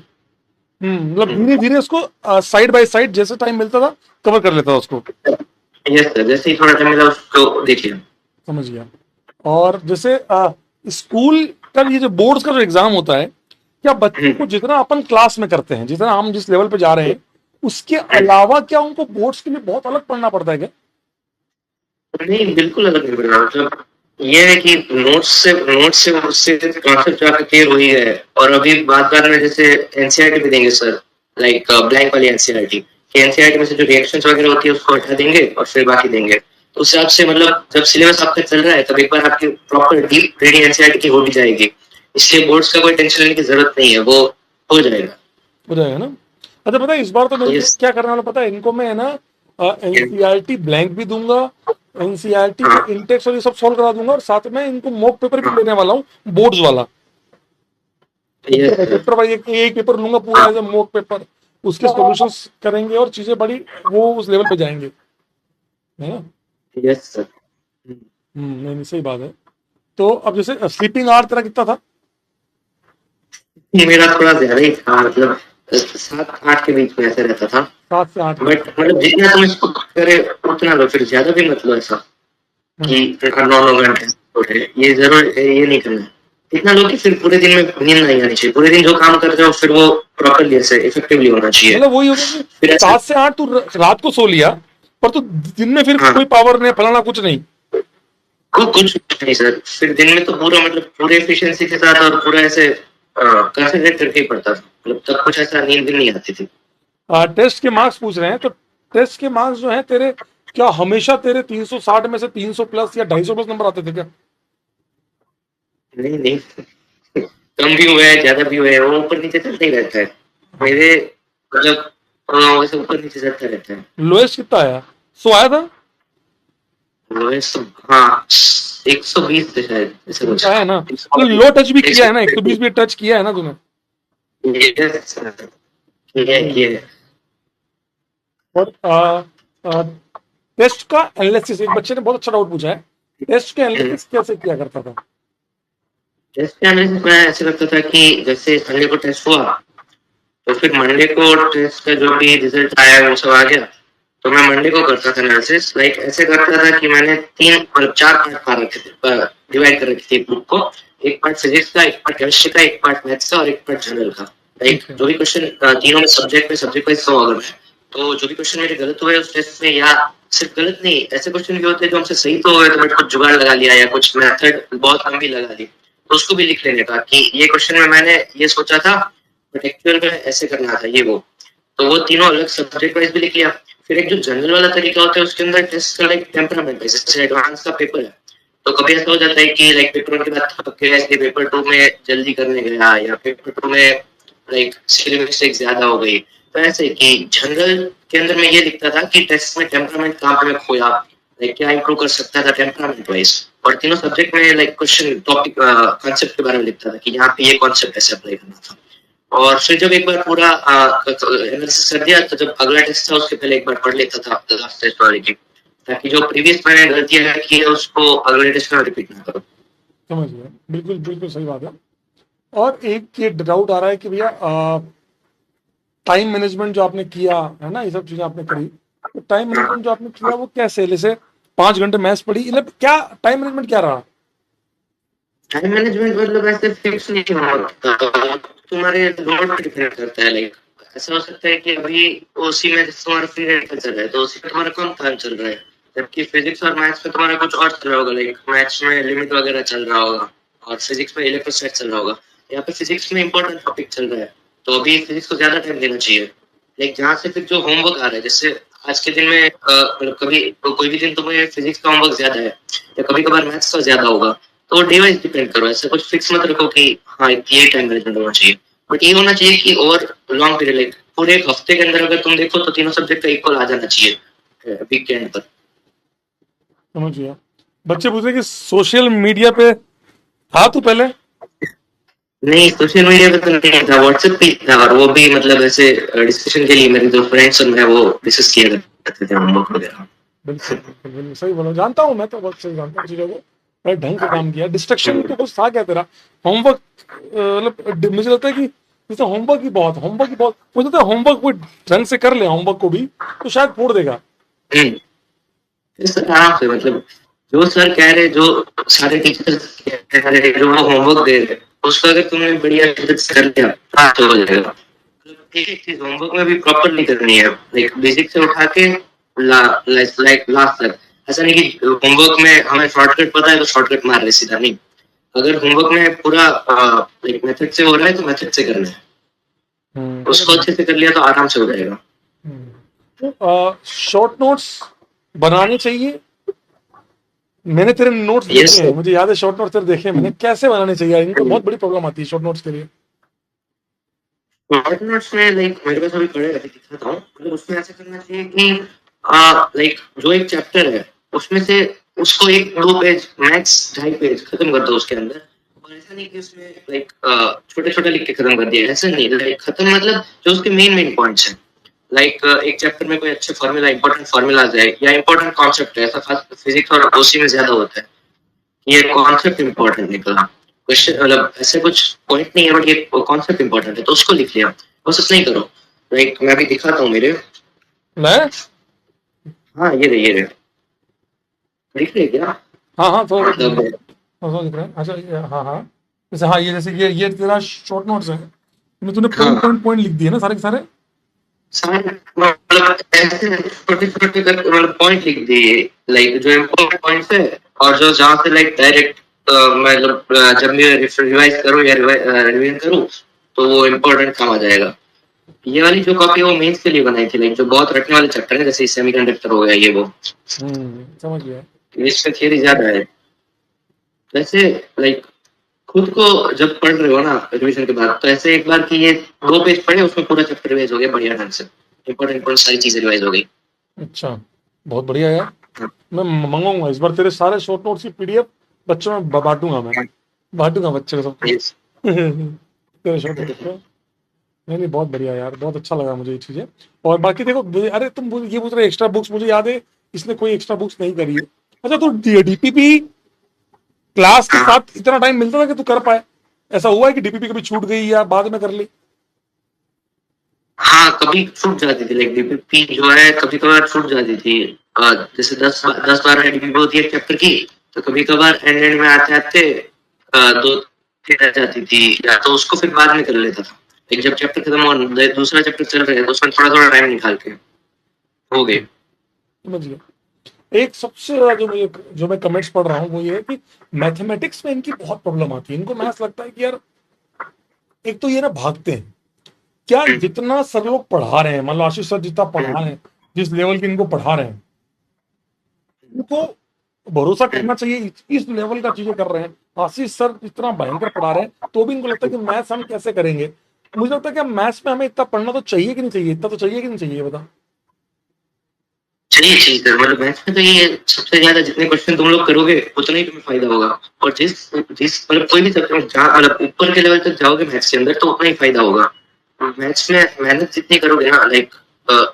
मतलब धीरे धीरे उसको साइड बाय साइड जैसे टाइम मिलता था कवर कर लेता था उसको। यस सर, जैसे ही थोड़ा टाइम मिला उसको देख लिया। समझ गया। और जैसे स्कूल का ये जो बोर्ड्स का जो एग्जाम होता है, क्या बच्चों को जितना अपन क्लास में करते हैं, जितना हम जिस लेवल पे जा रहे हैं, उसके अलावा क्या उनको बोर्ड्स के लिए बहुत अलग पढ़ना पड़ता है क्या? नहीं बिल्कुल अलग नहीं पड़ रहा, मतलब ये है कि नोट्स से उससे कॉन्सेप्ट आपका क्लियर हो ही है, और अभी बात बात में जैसे एनसीईआरटी भी देंगे सर, लाइक ब्लैंक वाली एनसीईआरटी, कि एनसीईआरटी में से जो रिएक्शंस वगैरह होती है उसको हटा देंगे और फिर बाकी देंगे, तो उस हिसाब से मतलब जब सिलेबस आपका चल रहा है तब एक बार आपकी प्रॉपर डीप रीडिंग एनसीईआरटी की हो भी जाएगी, इसलिए बोर्ड्स का कोई टेंशन लेने की जरूरत नहीं है, वो हो जाएगा। हो जाएगा ना? अच्छा पता है इस बार तो मैं यस। क्या करने वाला पता है इनको, मैं है ना एनसीईआरटी ब्लैंक भी दूंगा, एनसीईआरटी के इंटेक्स और ये सब सॉल्व करा दूंगा, और साथ में इनको मॉक पेपर भी लेने वाला हूँ, बोर्ड्स वाला। यस पेपर वाइज एक पेपर लूंगा पूरा एज मॉक पेपर, उसके सॉल्यूशंस करेंगे और चीजें बड़ी वो उस लेवल पे जाएंगे, है ना? Yes sir. नहीं नहीं, सही बात है। तो अब जैसे स्लीपिंग आवर तेरा कितना था? मेरा थोड़ा ज्यादा ही था, मतलब 7-8 के बीच में ऐसे रहता था, 7 से 8? बट मतलब जितना तुम इसको करे उतना लो, फिर ज्यादा भी मत लो ऐसा कि 9-9 घंटे उठे, ये जरूर ये नहीं करना है। इतना लो कि फिर पूरे दिन में नींद नहीं आनी चाहिए, पूरे दिन जो काम कर रहे हो फिर वो प्रॉपरली ऐसे इफेक्टिवली होना चाहिए। मतलब वही होगा कि फिर ऐसे 7 से 8 तू रात को सो लिया, पर तू दिन में फिर हाँ, कोई पावर नहीं फलाना कुछ नहीं। कुछ नहीं सर, फिर दिन में तो पूरा मतलब पूरे एफिशिएंसी के साथ और पूरा ऐसे कंसंट्रेट करके ही पड़ता था, मतलब तब कुछ ऐसा नींद भी नहीं आती थी। टेस्ट के मार्क्स पूछ रहे हैं, तो टेस्ट के मार्क्स जो है तेरे, क्या हमेशा तेरे 360 में से 300 प्लस या 250 प्लस नंबर आते थे क्या? नहीं नहीं, कम भी हुए हैं ज्यादा भी हुए हैं, वो ऊपर नीचे चलते ही रहता है मेरे, मतलब वैसे ऊपर नीचे चलता रहता है। लोएस्ट कितना आया? 100 आया था? वैसे हाँ 120 थे शायद, ऐसे कुछ। आया है ना? तो लो टच भी किया है ना, 120 भी टच किया है ना तूने? ये और टेस्ट का एनालिसिस, एक बच्चे ने बहुत अच्छा डाउट पूछा है, टेस्ट का एनालिसिस कैसे किया करता था? टेस्ट एनालिसिस में ऐसे लगता था कि जैसे संडे को टेस्ट हुआ तो फिर मंडे को टेस्ट का जो भी रिजल्ट आया वो सब आ गया, तो मैं मंडे को करता था एनालिसिस, लाइक ऐसे करता था कि मैंने 4 पार्ट पा रखे थे, डिवाइड कर रखी थी बुक को, एक पार्ट फिजिक्स का, एक पार्ट केमिस्ट्री का, एक पार्ट मैथ्स का और एक पार्ट जनरल का। लाइक जो भी क्वेश्चन तीनों में सब्जेक्ट वाइज 100 अगर मैं, तो जो भी क्वेश्चन मेरे गलत हुए उस टेस्ट में, या सिर्फ गलत नहीं, ऐसे क्वेश्चन भी होते हैं जो हमसे सही तो हुए तो बट कुछ जुगाड़ लगा लिया या कुछ मेथड बहुत कम भी लगा ली, तो उसको भी लिख लेने का कि ये क्वेश्चन में मैंने ये सोचा था बट एक्चुअल में ऐसे करना था ये वो, तो वो तीनों अलग सब्जेक्ट वाइज भी लिख लिया। फिर एक जो जनरल वाला तरीका होता है उसके अंदर टेस्ट का लाइक टेम्परामेंट है, जैसे एडवांस का पेपर है, तो कभी ऐसा हो जाता है कि लाइक पेपर 1 के बाद थक गया इसलिए पेपर 2 में जल्दी करने गया, या पेपर 2 में लाइक स्पेलिंग मिस्टेक ज्यादा हो गई, तो ऐसे कि जनरल के अंदर मैं ये लिखता था कि टेस्ट में टेम्परामेंट कहाँ पे मैं खोया, लाइक क्या इंप्रूव कर सकता था टेम्परामेंट वाइज, और तीनों सब्जेक्ट में लाइक क्वेश्चन टॉपिक कॉन्सेप्ट के बारे में लिखता था कि यहाँ पे ये कॉन्सेप्ट ऐसे अप्लाई करना था। और फिर जब एक बार पूरा एनालिसिस कर दिया, तो जब अगला टेस्ट था उसके पहले एक बार पढ़ लेता था लास्ट टेस्ट वाले की, ताकि जो प्रीवियस मैंने गलतियां की है उसको अगले टेस्ट में रिपीट ना करो। समझ गया, बिल्कुल बिल्कुल सही बात है। और एक ये डाउट आ रहा है कि भैया टाइम मैनेजमेंट जो आपने किया है ना, ये सब चीजें आपने करी, तो टाइम मैनेजमेंट जो आपने किया वो कैसे, जैसे 5 घंटे मैथ्स पढ़ी, मतलब क्या टाइम मैनेजमेंट क्या रहा? टाइम मैनेजमेंट मतलब ऐसे फिक्स नहीं होता, तुम्हारे लोड पे डिपेंड करता है। लाइक ऐसा हो सकता है कि अभी उसी में तुम्हारा फ्री रेडिकल चल रहा है, तो उसी में तुम्हारा कम टाइम चल रहा है, जबकि फिजिक्स और मैथ्स में तुम्हारा कुछ और चल रहा होगा। लाइक मैथ्स में लिमिट वगैरह चल रहा होगा, और फिजिक्स में इलेक्ट्रोस्टैट चल रहा होगा। यहाँ पे फिजिक्स में इंपॉर्टेंट टॉपिक चल रहा है, तो अभी फिजिक्स को ज्यादा टाइम देना चाहिए। लाइक जहाँ से फिर जो होमवर्क आ रहा है, जैसे आज के दिन में मतलब कभी तो कोई भी दिन तुम्हें फिजिक्स का होमवर्क ज्यादा है, या कभी कभार मैथ्स का ज्यादा होगा, तो डे वाइज डिपेंड करो। ऐसा कुछ फिक्स मत रखो कि हाँ ये टाइम मैनेजमेंट होना चाहिए, बट ये होना चाहिए कि ओवर लॉन्ग पीरियड, लाइक पूरे एक हफ्ते के अंदर अगर तुम देखो तो तीनों सब्जेक्ट का इक्वल आ जाना चाहिए वीकेंड पर। समझ गया। बच्चे पूछ रहे कि सोशल मीडिया पे था तू पहले? नहीं, सोशल मीडिया पे तो नहीं था, व्हाट्सएप पे था, और वो भी मतलब ऐसे डिस्कशन के लिए मेरे जो फ्रेंड्स और मैं वो डिस्कस किया करते थे होमवर्क वगैरह। बिल्कुल बिल्कुल बिल्कुल सही बोला, जानता हूँ मैं तो, बहुत सही जानता हूँ चीजों को। बड़े ढंग से काम किया। डिस्ट्रक्शन तो कुछ था क्या तेरा? होमवर्क मतलब मुझे लगता है कि जैसे होमवर्क ही बहुत, मुझे लगता है होमवर्क कोई ढंग से कर ले होमवर्क को भी तो शायद फोड़ देगा। इस आराम से, मतलब जो सर कह रहे, जो सारे टीचर्स कह रहे, जो वो होमवर्क दे रहे, उसको अगर तुमने बढ़िया मदद से कर लिया तो हो जाएगा। एक एक चीज होमवर्क में भी प्रॉपरली करनी है, लाइक बेसिक से उठा के लाइक लास्ट तक। ऐसा नहीं कि होमवर्क में हमें शॉर्टकट पता है तो शॉर्टकट मार रहे, सीधा नहीं। अगर होमवर्क में पूरा लाइक मेथड से हो रहा है तो मेथड से करना है, उसको अच्छे से कर लिया तो आराम से हो जाएगा। शॉर्ट नोट्स बनाने चाहिए। मैंने तेरे नोट्स यस देखे हैं, मुझे याद है शॉर्ट नोट्स तेरे देखे हैं मैंने, कैसे बनाने चाहिए? इनको बहुत बड़ी प्रॉब्लम आती है शॉर्ट नोट्स के लिए। शॉर्ट नोट्स में लाइक मेरे पास अभी पड़े रहते, दिखाता हूँ। मतलब उसमें ऐसा करना चाहिए कि लाइक जो एक चैप्टर है उसमें से उसको एक 2 पेज मैक्स 2.5 पेज खत्म कर दो उसके अंदर। और ऐसा नहीं कि उसमें लाइक छोटे छोटे लिख के खत्म कर दिया, ऐसा नहीं। लाइक खत्म मतलब जो उसके मेन मेन पॉइंट्स हैं। लाइक एक चैप्टर में कोई अच्छे फॉर्मूला, इंपॉर्टेंट फॉर्मूलाज है या इंपॉर्टेंट कॉन्सेप्ट है, ऐसा खास फिजिक्स और ओसी में ज्यादा होता है। ये कॉन्सेप्ट इंपॉर्टेंट निकला, क्वेश्चन मतलब ऐसे कुछ पॉइंट नहीं है, बट ये कॉन्सेप्ट इंपॉर्टेंट है तो उसको लिख लिया, बस इतना ही करो। लाइक मैं अभी दिखाता हूँ मेरे। मैं हाँ ये रहे, दिख रहे क्या? हाँ हाँ थोड़ा बहुत मतलब दिख रहा है। अच्छा हाँ हाँ, जैसे हाँ ये जैसे ये तेरा शॉर्ट नोट्स है, इसमें तूने पॉइंट हाँ पॉइंट पॉइंट लिख दिए ना सारे के सारे। सारे मतलब ऐसे छोटे छोटे कर मतलब पॉइंट लिख दिए, लाइक जो इम्पोर्टेंट पॉइंट्स है, और जो जहाँ से लाइक डायरेक्ट मतलब जब मैं रिवाइज करूँ या रिवीजन करूँ तो वो इम्पोर्टेंट काम आ जाएगा। ये वाली जो कॉपी है वो मेंस के लिए बनाई थी, लाइक जो बहुत रटने वाले चैप्टर है, जैसे सेमीकंडक्टर हो गया ये वो, समझ गया। इसमें थियरी ज्यादा है। वैसे लाइक खुद को जब पढ़ रहे हो ना रिवीजन के बाद, तो ऐसे एक बार कि ये 2 पेज पढ़े उसमें पूरा चैप्टर रिवाइज हो गया बढ़िया ढंग से, इंपॉर्टेंट इंपॉर्टेंट सारी चीजें रिवाइज हो गई। अच्छा, बहुत बढ़िया यार। मैं मंगाऊंगा इस बार तेरे सारे शॉर्ट नोट्स की पीडीएफ, बच्चों में बांटूंगा, मैं बांटूंगा बच्चों को सबको। Yes. तेरे शॉर्ट नोट्स को। नहीं नहीं, बहुत बढ़िया यार, बहुत अच्छा लगा मुझे ये चीजें। और बाकी देखो अरे तुम ये पूछ रहे एक्स्ट्रा बुक्स, मुझे याद है इसने कोई एक्स्ट्रा बुक्स नहीं करी है। अच्छा तो डीपीपी क्लास के साथ इतना टाइम मिलता था कि तू कर पाए? ऐसा हुआ है कि डीपीपी कभी छूट गई या बाद में कर ली? हाँ कभी छूट जाती थी, लाइक डीपीपी जो है कभी कभार छूट जाती थी। जैसे 10-12 डीपीपी होती है चैप्टर की, तो कभी कभार एंड एंड में आते आते 2-3 रह जाती थी, या तो उसको फिर बाद में कर लेता था। एक जब चैप्टर खत्म हो, दूसरा चैप्टर चल रहा है तो उसमें थोड़ा थोड़ा टाइम निकाल के हो गए। समझ गया। एक सबसे ज्यादा जो मैं कमेंट्स पढ़ रहा हूँ वो ये है कि मैथमेटिक्स में इनकी बहुत प्रॉब्लम आती है। इनको मैथ्स लगता है कि यार एक तो ये ना भागते हैं, क्या जितना सर लोग पढ़ा रहे हैं, मान लो आशीष सर जितना पढ़ा रहे हैं, जिस लेवल के इनको पढ़ा रहे हैं, इनको भरोसा करना चाहिए। इस लेवल का चीजें कर रहे हैं, आशीष सर इतना भयंकर पढ़ा रहे हैं, तो भी इनको लगता है कि मैथ्स हम कैसे करेंगे। मुझे लगता है कि मैथ्स में हमें इतना पढ़ना तो चाहिए कि नहीं चाहिए, इतना तो चाहिए कि नहीं चाहिए, बता। चाहिए चीज है, मतलब मैथ्स में तो ये सबसे ज्यादा जितने क्वेश्चन तुम लोग करोगे उतना ही तुम्हें फायदा होगा। और जिस जिस मतलब कोई भी सब्जेक्ट जहाँ मतलब ऊपर के लेवल तक जाओगे मैथ्स के अंदर तो उतना ही फायदा होगा। मैथ्स में मेहनत जितनी करोगे ना, लाइक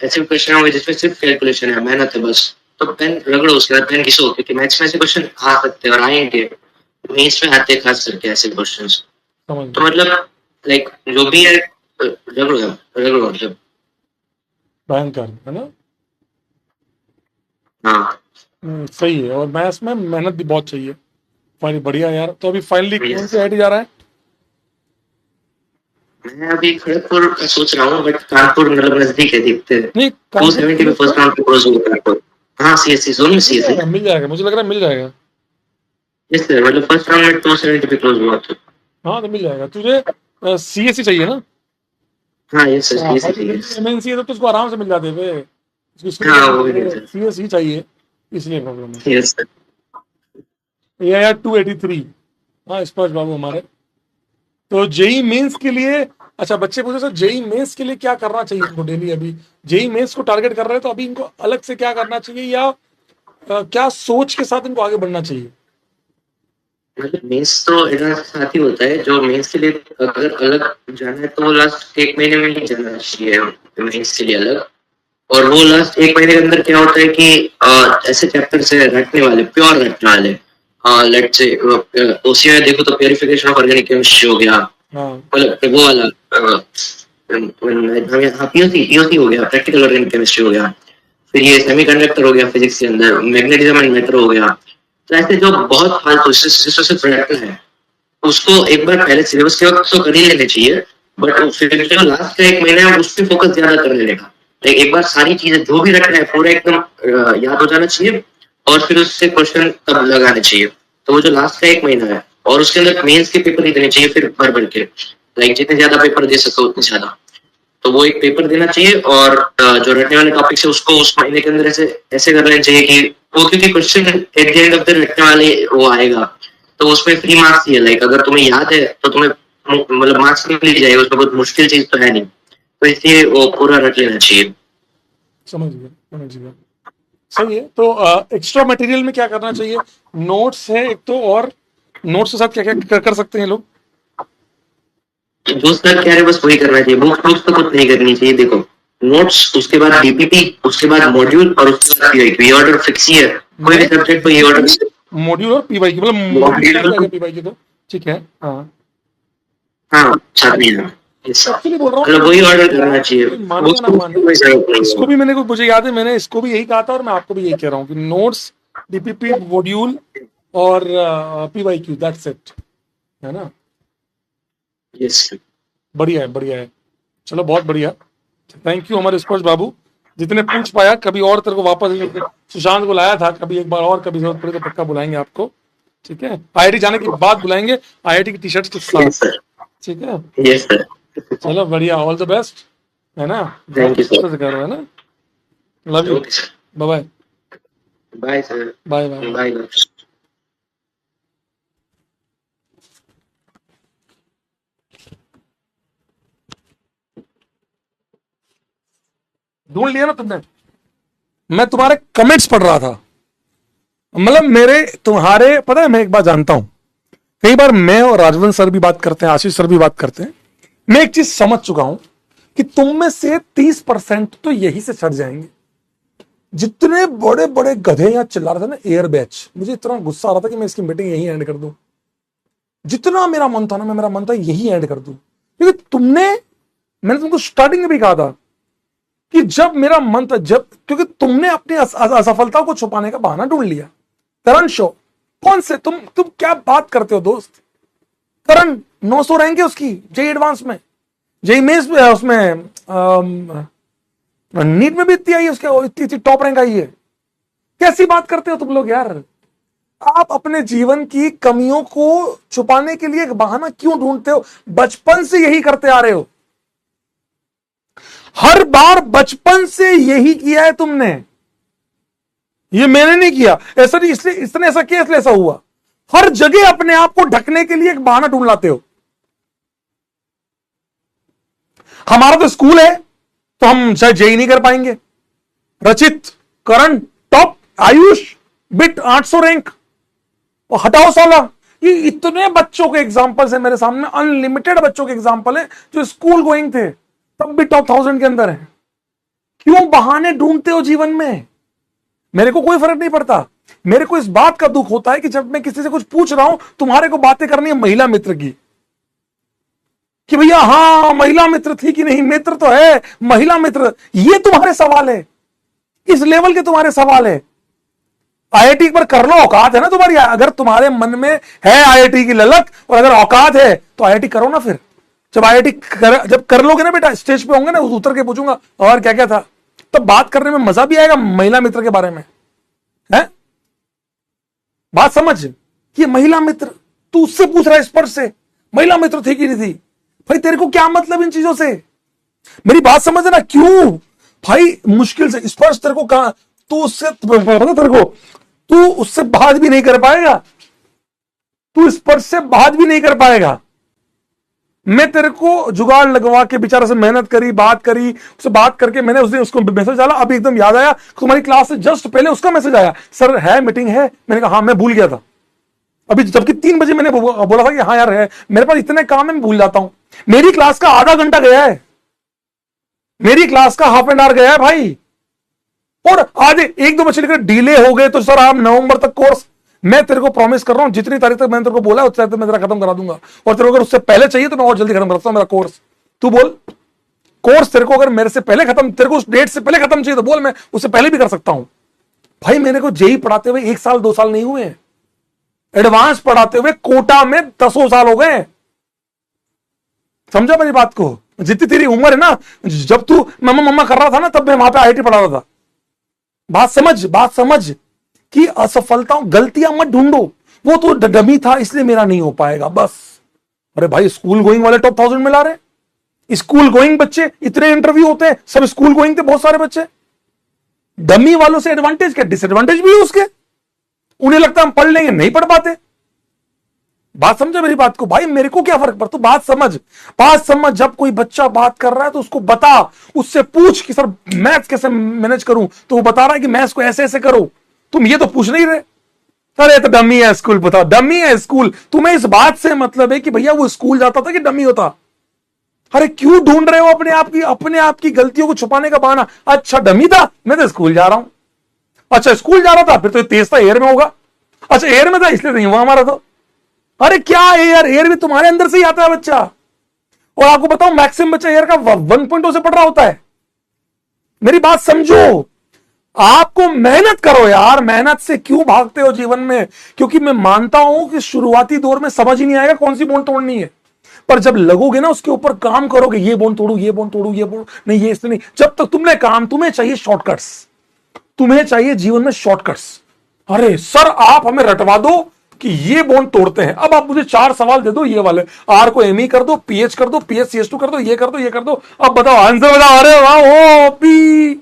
ऐसे क्वेश्चन होंगे जिसमें सिर्फ कैलकुलेशन है, मेहनत है बस, तो पेन रगड़ो उसके बाद पेन घिसो, क्योंकि मैथ्स में ऐसे क्वेश्चन आ सकते हैं और आएंगे, मेंस में आते हैं खास करके ऐसे क्वेश्चन। समझ तो मतलब लाइक जो भी है रगड़ो रगड़ो मतलब। भयंकर है ना। हाँ सही है, और मैथ्स में मेहनत भी बहुत चाहिए। फाइनली बढ़िया यार। तो अभी फाइनली कौन से आईआईटी जा रहा है? मैं अभी खड़गपुर का सोच रहा हूँ, बट कानपुर मतलब नजदीक है, देखते हैं। नहीं, 270 पे फर्स्ट राउंड पे क्रॉस होगा कानपुर। हाँ सीएससी जोन में सीएससी। मिल जाएगा, मुझे लग रहा है मिल जाएगा। यस सर, मतलब फर्स्ट राउंड में 270 पे क्लोज हुआ तो। हाँ तो मिल जाएगा तुझे। सीएससी चाहिए ना? हाँ यस सर, हाँ, सीएससी चाहिए। एमएनसी है तो उसको आराम से मिल जाते हैं। हाँ वो भी नहीं सर। सीएससी चाहिए, इसलिए प्रॉब्लम है। Yes sir. ये आया 283। हाँ स्पर्श बाबू हमारे। तो जेई मेंस के लिए, अच्छा बच्चे पूछे सर जेई मेंस के लिए क्या करना चाहिए इनको डेली? अभी जेई मेंस को टारगेट कर रहे हैं तो अभी इनको अलग से क्या करना चाहिए, या क्या सोच के साथ इनको आगे बढ़ना चाहिए? मतलब मेंस तो एडवांस के साथ ही होता है। जो मेंस के लिए अगर अलग जाना है तो वो लास्ट एक महीने में ही जाना चाहिए मेंस के लिए अलग। और वो लास्ट एक महीने के अंदर क्या होता है कि ऐसे चैप्टर से रटने वाले, प्योर रटने वाले, लेट्स से ओसीआई देखो तो प्योरिफिकेशन ऑफ ऑर्गेनिक केमिस्ट्री हो गया, हाँ मतलब वो वाला पीओसी पीओसी हो गया, प्रैक्टिकल ऑर्गेनिक केमिस्ट्री हो गया। फिर ये सेमीकंडक्टर हो गया फिजिक्स के अंदर, मैग्नेटिज्म एंड मैटर हो गया। तो ऐसे जो बहुत फालतू जिसको सिर्फ रटना है, उसको एक बार पहले सिलेबस के वक्त तो कर ही लेने चाहिए, बट फिर जो लास्ट का एक महीना है उस पर फोकस ज्यादा कर लेने का। एक बार सारी चीजें जो भी रखना है पूरा एकदम याद हो जाना चाहिए, और फिर उससे क्वेश्चन तब लगाने चाहिए। तो वो जो लास्ट का एक महीना है, और उसके अंदर मेंस के पेपर ही देने चाहिए फिर भर भर के, लाइक जितने ज्यादा पेपर दे सको उतने ज्यादा। तो वो एक पेपर देना चाहिए, और जो रटने वाले टॉपिक है उसको उस महीने के अंदर ऐसे ऐसे कर लेना चाहिए कि वो, क्योंकि question at the end of the रटने वाले वो आएगा, तो उसमें फ्री मार्क्स ही है। लाइक अगर तुम्हें याद है तो तुम्हें मतलब मार्क्स मिल जाएगा, उसमें बहुत मुश्किल चीज तो है नहीं, तो इसलिए वो पूरा रट लेना चाहिए। समझ गया समझ गया। सही है। तो एक्स्ट्रा मटेरियल में क्या करना चाहिए? नोट्स है एक तो, और नोट्स के साथ क्या क्या कर सकते हैं लोग? जो सर कह रहे हैं बस वही करना चाहिए, बुक्स बुक्स तो कुछ नहीं करनी चाहिए। देखो नोट्स, उसके बाद डीपीपी, उसके बाद मॉड्यूल, और उसके बाद पीवाईक्यू, ये ऑर्डर फिक्स ही है। कोई भी सब्जेक्ट को ये ऑर्डर, मॉड्यूल और पीवाई की, मतलब पीवाई की, तो ठीक है। हाँ हाँ साथ में है। एक्चुअली बोल रहा हूँ, मतलब वही ऑर्डर करना चाहिए, माने या ना माने, इसको भी मैंने मुझे याद है मैंने इसको भी यही कहा था, और मैं आपको भी यही कह रहा हूँ कि नोट्स, डीपीपी, मॉड्यूल और पीवाईक्यू, दैट्स इट, है ना? यस बढ़िया है बढ़िया है। चलो बहुत बढ़िया। थैंक यू हमारे स्पर्श बाबू, जितने पूछ पाया। कभी और तेरे को वापस, सुशांत को लाया था, कभी एक बार और कभी जरूरत पड़ी तो पक्का बुलाएंगे आपको, ठीक है? आईआईटी जाने के बाद बुलाएंगे, आईआईटी की टी शर्ट के साथ, ठीक है? Yes sir. चलो बढ़िया, ऑल द बेस्ट, है ना? Thank you sir. करो, है ना? Love you, bye bye. Bye sir. Bye bye. Bye. ढूंढ लिया ना तुमने? मैं तुम्हारे कमेंट्स पढ़ रहा था, मतलब मेरे तुम्हारे, पता है मैं एक बात जानता हूं, कई बार मैं और राजवंत सर भी बात करते हैं, आशीष सर भी बात करते हैं, मैं एक चीज समझ चुका हूं कि तुम में से 30% तो यही से चढ़ जाएंगे। जितने बड़े बड़े गधे यहां चिल्ला रहे थे ना एयर बैच, मुझे इतना गुस्सा आ रहा था कि मैं इसकी मीटिंग यही एंड कर दूं। जितना मेरा मन था ना, मेरा मन था यही एंड कर दूं, क्योंकि मैंने तुमको स्टार्टिंग में भी कहा था कि जब मेरा मन था, जब, क्योंकि तुमने अपनी असफलता को छुपाने का बहाना ढूंढ लिया। करण शो कौन से, तुम क्या बात करते हो दोस्त? करण 900 रैंक है उसकी जेई एडवांस में, जेई मेंस में, उसमें नीट में भी इतनी आई है उसके, इतनी टॉप रैंक आई है। कैसी बात करते हो तुम लोग यार? आप अपने जीवन की कमियों को छुपाने के लिए एक बहाना क्यों ढूंढते हो? बचपन से यही करते आ रहे हो, हर बार बचपन से यही किया है तुमने, ये मैंने नहीं किया। ऐसा नहीं, इसलिए इसने ऐसा किया इसलिए ऐसा हुआ। हर जगह अपने आप को ढकने के लिए एक बहाना ढूंढ लाते हो। हमारा तो स्कूल है तो हम शायद जेई नहीं कर पाएंगे। रचित करण टॉप, आयुष बिट 800 रैंक, और हटाओ 16। ये इतने बच्चों के एग्जाम्पल्स है मेरे सामने, अनलिमिटेड बच्चों के एग्जाम्पल है जो स्कूल गोइंग थे तब भी टॉप 1000 के अंदर है। क्यों बहाने ढूंढते हो जीवन में? मेरे को कोई फर्क नहीं पड़ता। मेरे को इस बात का दुख होता है कि जब मैं किसी से कुछ पूछ रहा हूं, तुम्हारे को बातें करनी है महिला मित्र की, कि भैया हाँ महिला मित्र थी कि नहीं, मित्र तो है, महिला मित्र, ये तुम्हारे सवाल है, इस लेवल के तुम्हारे सवाल है। आईआईटी पर कर लो, औकात है ना तुम्हारी, अगर तुम्हारे मन में है आईआईटी की ललक और अगर औकात है तो आईआईटी करो ना। फिर जब आईआईटी जब कर लोगे ना बेटा, स्टेज पे होंगे ना, उतर के पूछूंगा और क्या क्या था, तब बात करने में मजा भी आएगा महिला मित्र के बारे में, है? बात समझ कि महिला मित्र, तू उससे पूछ रहा है स्पर्श से महिला मित्र थी कि नहीं थी। भाई तेरे को क्या मतलब इन चीजों से? मेरी बात समझ ना, क्यों भाई मुश्किल से स्पर्श तेरे को कहा, तू उससे तेरे को, तू उससे बात भी नहीं कर पाएगा, तू स्पर्श से बात भी नहीं कर पाएगा। मैं तेरे को जुगाड़ लगवा के बेचारा से मेहनत करी, बात करी, उससे बात करके मैंने उस दिन उसको मैसेज डाला, अभी एकदम याद आया, तुम्हारी क्लास से जस्ट पहले उसका मैसेज आया, सर है मीटिंग है। मैंने कहा हाँ मैं भूल गया था, अभी जबकि 3 बजे मैंने बोला था कि हाँ यार है, मेरे पास इतने काम है मैं भूल जाता हूं। मेरी क्लास का आधा घंटा गया है, मेरी क्लास का हाफ एन आवर गया है भाई, और आधे 1-2 बच्चे लेकर डिले हो गए। तो सर आप नवंबर तक कोर्स, मैं तेरे को प्रॉमिस कर रहा हूं जितनी तारीख तक मैंने तेरे को बोला उस तारीख तक मैं तेरा खत्म करा दूंगा, और तेरे को अगर उससे पहले चाहिए तो मैं और जल्दी खत्म करता हूं मेरा कोर्स। तू बोल, कोर्स तेरे को अगर मेरे से पहले खत्म, तेरे को उस डेट से पहले खत्म चाहिए तो बोल, मैं उससे पहले भी कर सकता हूं। भाई मेरे को जेई पढ़ाते हुए 1 साल 2 साल नहीं हुए, एडवांस पढ़ाते हुए कोटा में 10 साल हो गए। समझा मेरी बात को? जितनी तेरी उम्र है ना, जब तू मम्मा मम्मा कर रहा था ना, तब मैं वहां पे आईआईटी पढ़ा रहा था। बात समझ कि असफलताओं, गलतियां मत ढूंढो, वो तो डमी था इसलिए मेरा नहीं हो पाएगा बस। अरे भाई स्कूल गोइंग वाले टॉप 1000 में ला रहे, स्कूल गोइंग बच्चे, इतने इंटरव्यू होते हैं, सब स्कूल गोइंग थे बहुत सारे बच्चे। डमी वालों से एडवांटेज क्या, डिसएडवांटेज भी है उसके, उन्हें लगता है हम पढ़ लेंगे, नहीं पढ़ पाते। बात समझे मेरी बात को? भाई मेरे को क्या फर्क पड़ता, बात समझ। जब कोई बच्चा बात कर रहा है तो उसको बता, उससे पूछ कि सर मैथ्स कैसे मैनेज करूं, तो वो बता रहा है कि मैथ्स को ऐसे ऐसे करो, तुम ये तो पूछ नहीं रहे। अरे तो डमी है स्कूल, बताओ डमी है स्कूल। तुम्हें इस बात से मतलब है कि भैया वो स्कूल जाता था कि डमी होता? अरे क्यों ढूंढ रहे हो अपने आप की गलतियों को छुपाने का बहाना? अच्छा डमी था, मैं तो स्कूल जा रहा हूं। अच्छा स्कूल जा रहा था, फिर तो तेज था, एयर में होगा। अच्छा एयर में था इसलिए नहीं हुआ हमारा तो। अरे क्या एयर भी तुम्हारे अंदर से ही आता है बच्चा। और आपको बताऊं मैक्सिमम बच्चा एयर का 1.0 से पढ़ रहा होता है। मेरी बात समझो, आपको मेहनत करो यार, मेहनत से क्यों भागते हो जीवन में? क्योंकि मैं मानता हूं कि शुरुआती दौर में समझ ही नहीं आएगा कौन सी बोन तोड़नी है, पर जब लगोगे ना उसके ऊपर काम करोगे, ये बोन तोड़ू, ये बोन तोड़ू, ये बोन नहीं, ये इसलिए नहीं। जब तक तुमने काम, तुम्हें चाहिए शॉर्टकट्स, तुम्हें चाहिए जीवन में शॉर्टकट्स। अरे सर आप हमें रटवा दो कि ये बोन तोड़ते हैं, अब आप मुझे 4 सवाल दे दो, ये वाले आर को एमई कर दो, पीएच कर दो, पीएच CS2 कर दो, ये कर दो, ये कर दो, अब बताओ आंसर बताओ। अरे वाह ओपी,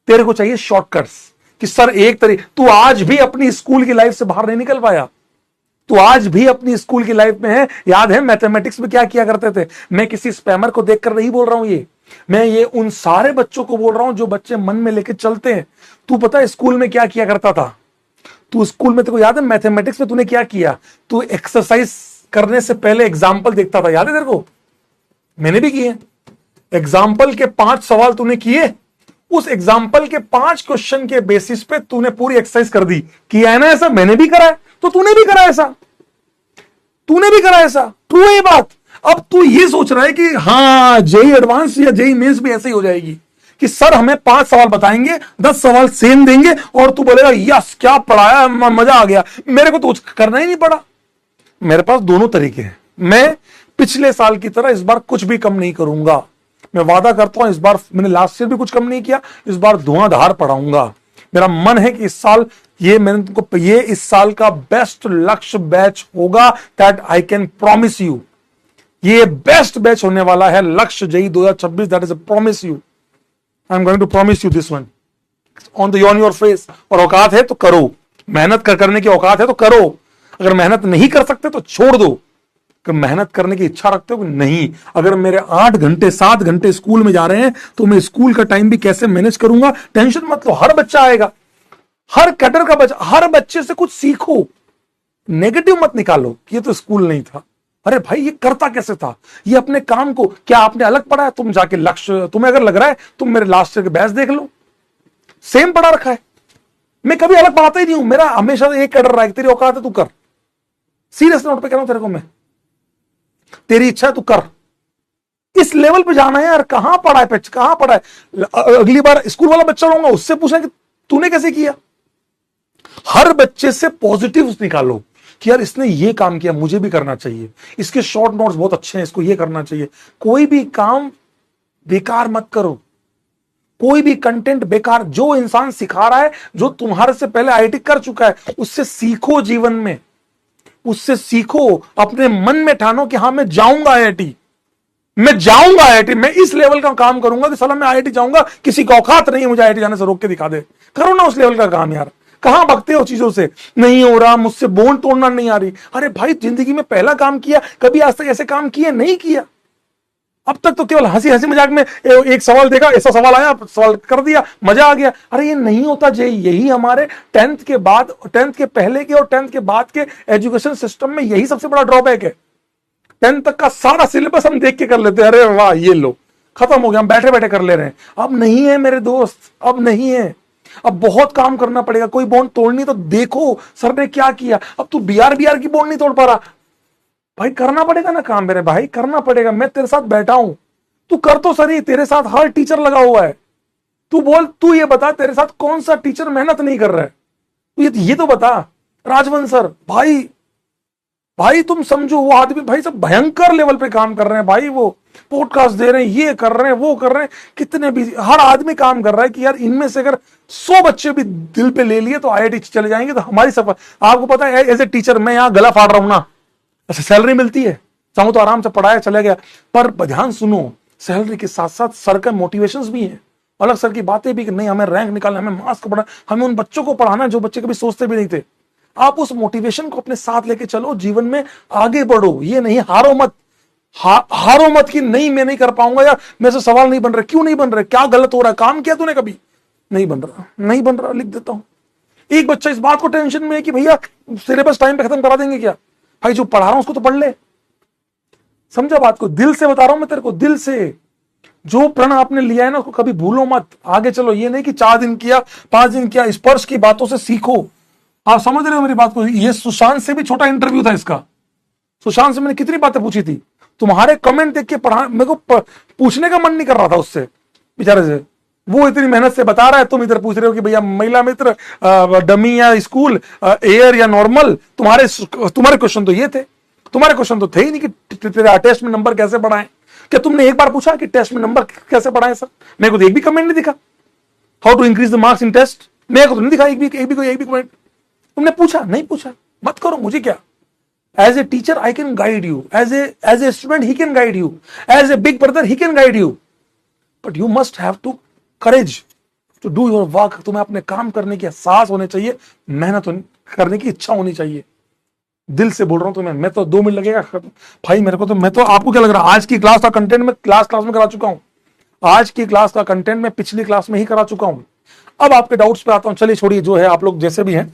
तेरे को चाहिए शॉर्टकट्स कि सर एक तरीके। तू आज भी अपनी स्कूल की लाइफ से बाहर नहीं निकल पाया, तू आज भी अपनी स्कूल की लाइफ में है। याद है मैथमेटिक्स में क्या किया करते थे? मैं किसी स्पैमर को देखकर नहीं बोल रहा हूं, मैं ये उन सारे बच्चों को बोल रहा हूं जो बच्चे मन में लेके चलते हैं। तू पता है स्कूल में क्या किया करता था? तू स्कूल में, तेरे को याद है मैथमेटिक्स में तूने क्या किया? तू एक्सरसाइज करने से पहले एग्जाम्पल देखता था, याद है तेरे को? मैंने भी किए। एग्जाम्पल के 5 सवाल तूने किए, उस एग्जाम्पल के 5 क्वेश्चन के बेसिस पे तूने पूरी एक्सरसाइज कर दी। किया है ना ऐसा? मैंने भी करा है, तो तूने भी करा ऐसा, तूने भी करा ऐसा। ट्रू है ये बात। अब तू ये सोच रहा है कि हाँ जेई एडवांस या जेई मेंस भी ऐसे ही हो जाएगी कि सर हमें 5 सवाल बताएंगे, 10 सवाल सेम देंगे और तू बोलेगा यस क्या पढ़ाया, मजा आ गया। मेरे को तो करना ही नहीं पड़ा। मेरे पास दोनों तरीके हैं। मैं पिछले साल की तरह इस बार कुछ भी कम नहीं करूंगा, मैं वादा करता हूं। इस बार मैंने लास्ट ईयर भी कुछ कम नहीं किया, इस बार धुआंधार पढ़ाऊंगा। मेरा मन है कि इस साल ये इस साल का बेस्ट लक्ष्य बैच होगा, that I can promise you. ये बेस्ट बैच होने वाला है Lakshya JEE 2026, that is a promise you. I am going to promise you this one on your face. और औकात है तो करो, मेहनत करने की औकात है तो करो, अगर मेहनत नहीं कर सकते तो छोड़ दो। कि मेहनत करने की इच्छा रखते हो कि नहीं, अगर मेरे 8 घंटे 7 घंटे स्कूल में जा रहे हैं तो मैं स्कूल का टाइम भी कैसे मैनेज करूंगा, टेंशन मत लो, हर बच्चा आएगा, हर कैडर का बच्चा, हर बच्चे से कुछ सीखो, नेगेटिव मत निकालो कि ये तो स्कूल नहीं था, अरे भाई ये करता कैसे था, ये अपने काम को, क्या आपने अलग पढ़ा है, तुम जाके लक्ष्य, तुम्हें अगर लग रहा है तुम मेरे लास्ट ईयर के बैच देख लो, सेम पढ़ा रखा है, मैं कभी अलग पढ़ाता ही नहीं हूं, मेरा हमेशा एक कैडर रहा है, तेरी औकात है तू कर, सीरियस नोट पे कह रहा हूं तेरे को मैं, तेरी इच्छा है तू कर, इस लेवल पे जाना है यार, कहां पढ़ा है, कहां पढ़ा है, अगली बार स्कूल वाला बच्चा रहूंगा उससे पूछना कि तूने कैसे किया, हर बच्चे से पॉजिटिव निकालो कि यार इसने ये काम किया, मुझे भी करना चाहिए, इसके शॉर्ट नोट्स बहुत अच्छे हैं, इसको ये करना चाहिए, कोई भी काम बेकार मत करो, कोई भी कंटेंट बेकार, जो इंसान सिखा रहा है, जो तुम्हारे से पहले आईआईटी कर चुका है, उससे सीखो, जीवन में उससे सीखो, अपने मन में ठानो कि हाँ मैं जाऊंगा आईआईटी, मैं जाऊंगा आईआईटी, मैं इस लेवल का काम करूंगा कि साला मैं आईआईटी जाऊंगा, किसी का औकात नहीं है मुझे आईआईटी जाने से रोक के दिखा दे, करो ना उस लेवल का काम यार, कहां भगते हो चीजों से, नहीं हो रहा, मुझसे बोन तोड़ना नहीं आ रही, अरे भाई जिंदगी में पहला काम किया, कभी आज तक ऐसे काम किए नहीं किया, अब तक तो केवल हंसी हंसी मजाक में एक सवाल देखा, ऐसा सवाल आया, सवाल कर दिया, मजा आ गया, अरे ये नहीं होता जे, यही हमारे 10th के बाद, 10th के पहले के और 10th के बाद के एजुकेशन सिस्टम में यही सबसे बड़ा ड्रॉबैक है, 10th तक का सारा सिलेबस हम देख के कर लेते हैं, अरे वाह ये लो खत्म हो गया, हम बैठे बैठे कर ले रहे हैं, अब नहीं है मेरे दोस्त, अब नहीं है, अब बहुत काम करना पड़ेगा, कोई बॉन्ड तोड़नी तो देखो सर ने क्या किया, अब तू बीआर की बॉन्ड नहीं तोड़ पा रहा, भाई करना पड़ेगा ना काम मेरे भाई, करना पड़ेगा, मैं तेरे साथ बैठा हूं, तू कर तो सही, तेरे साथ हर टीचर लगा हुआ है, तू बोल, तू ये बता तेरे साथ कौन सा टीचर मेहनत नहीं कर रहा है, तू ये तो बता, राजवंश सर भाई तुम समझो, वो आदमी भाई सब भयंकर लेवल पे काम कर रहे हैं भाई, वो पॉडकास्ट दे रहे हैं, ये कर रहे हैं, वो कर रहे हैं, कितने भी, हर आदमी काम कर रहा है कि यार इनमें से अगर 100 बच्चे भी दिल पे ले लिए तो आईआईटी चले जाएंगे, तो हमारी सफर, आपको पता है एज ए टीचर मैं यहां गला फाड़ रहा हूं ना, अच्छा सैलरी मिलती है, चाहूं तो आराम से पढ़ाया चला गया, पर ध्यान सुनो, सैलरी के साथ साथ सर का मोटिवेशंस भी है, अलग सर की बातें भी कि नहीं हमें रैंक निकालना, हमें मार्क्स को पढ़ाना, हमें उन बच्चों को पढ़ाना है जो बच्चे कभी सोचते भी नहीं थे, आप उस मोटिवेशन को अपने साथ लेके चलो, जीवन में आगे बढ़ो, ये नहीं हारो मत, हारो मत कि नहीं मैं नहीं कर पाऊंगा, या मेरे से सवाल नहीं बन रहे, क्यों नहीं बन रहे, क्या गलत हो रहा है, काम किया तूने कभी, नहीं बन रहा, लिख देता हूं, एक बच्चा इस बात को टेंशन में है कि भैया सिलेबस टाइम पे खत्म करा देंगे क्या, भाई जो पढ़ा रहा हूं उसको तो पढ़ ले, समझा बात को, दिल से बता रहा हूं मैं तेरे को, दिल से, जो प्रण आपने लिया है ना उसको कभी भूलो मत, आगे चलो, ये नहीं कि 4 दिन किया 5 दिन किया, स्पर्श की बातों से सीखो, आप समझ रहे हो मेरी बात को, ये सुशांत से भी छोटा इंटरव्यू था इसका, सुशांत से मैंने कितनी बातें पूछी थी, तुम्हारे कमेंट देख के पढ़ा, मेरे को पूछने का मन नहीं कर रहा था उससे, बेचारे से, वो इतनी मेहनत से बता रहा है, तुम इधर पूछ रहे हो कि भैया महिला मित्र, डमी या स्कूल, एयर या नॉर्मल, तुम्हारे क्वेश्चन तो ये थे, तुम्हारे क्वेश्चन तो थे ही नहीं कि तेरा टेस्ट में नंबर कैसे बढ़ाएं, क्या तुमने एक बार पूछा कि टेस्ट में नंबर कैसे बढ़ाएं सर, मेरे को तो एक भी कमेंट नहीं दिखा, how to increase the marks in test, मेरे को तो नहीं दिखा एक भी कमेंट, तुमने पूछा नहीं पूछा, मत करो, मुझे क्या, as a teacher I can guide you, as a student he can guide you, as a big brother he can guide you, but you must have to courage to do your work, तुम्हें अपने काम करने की एहसास होने चाहिए, मेहनत करने की इच्छा होनी चाहिए, दिल से बोल रहा हूं तुम्हें, मैं तो 2 मिनट लगेगा भाई मेरे को, तो मैं तो, आपको क्या लग रहा है, आज की क्लास का कंटेंट में क्लास में करा चुका हूं, आज की क्लास का कंटेंट मैं पिछली क्लास में ही करा चुका हूं, अब आपके डाउट्स पे आता हूं, चलिए छोड़िए, जो है आप लोग जैसे भी हैं,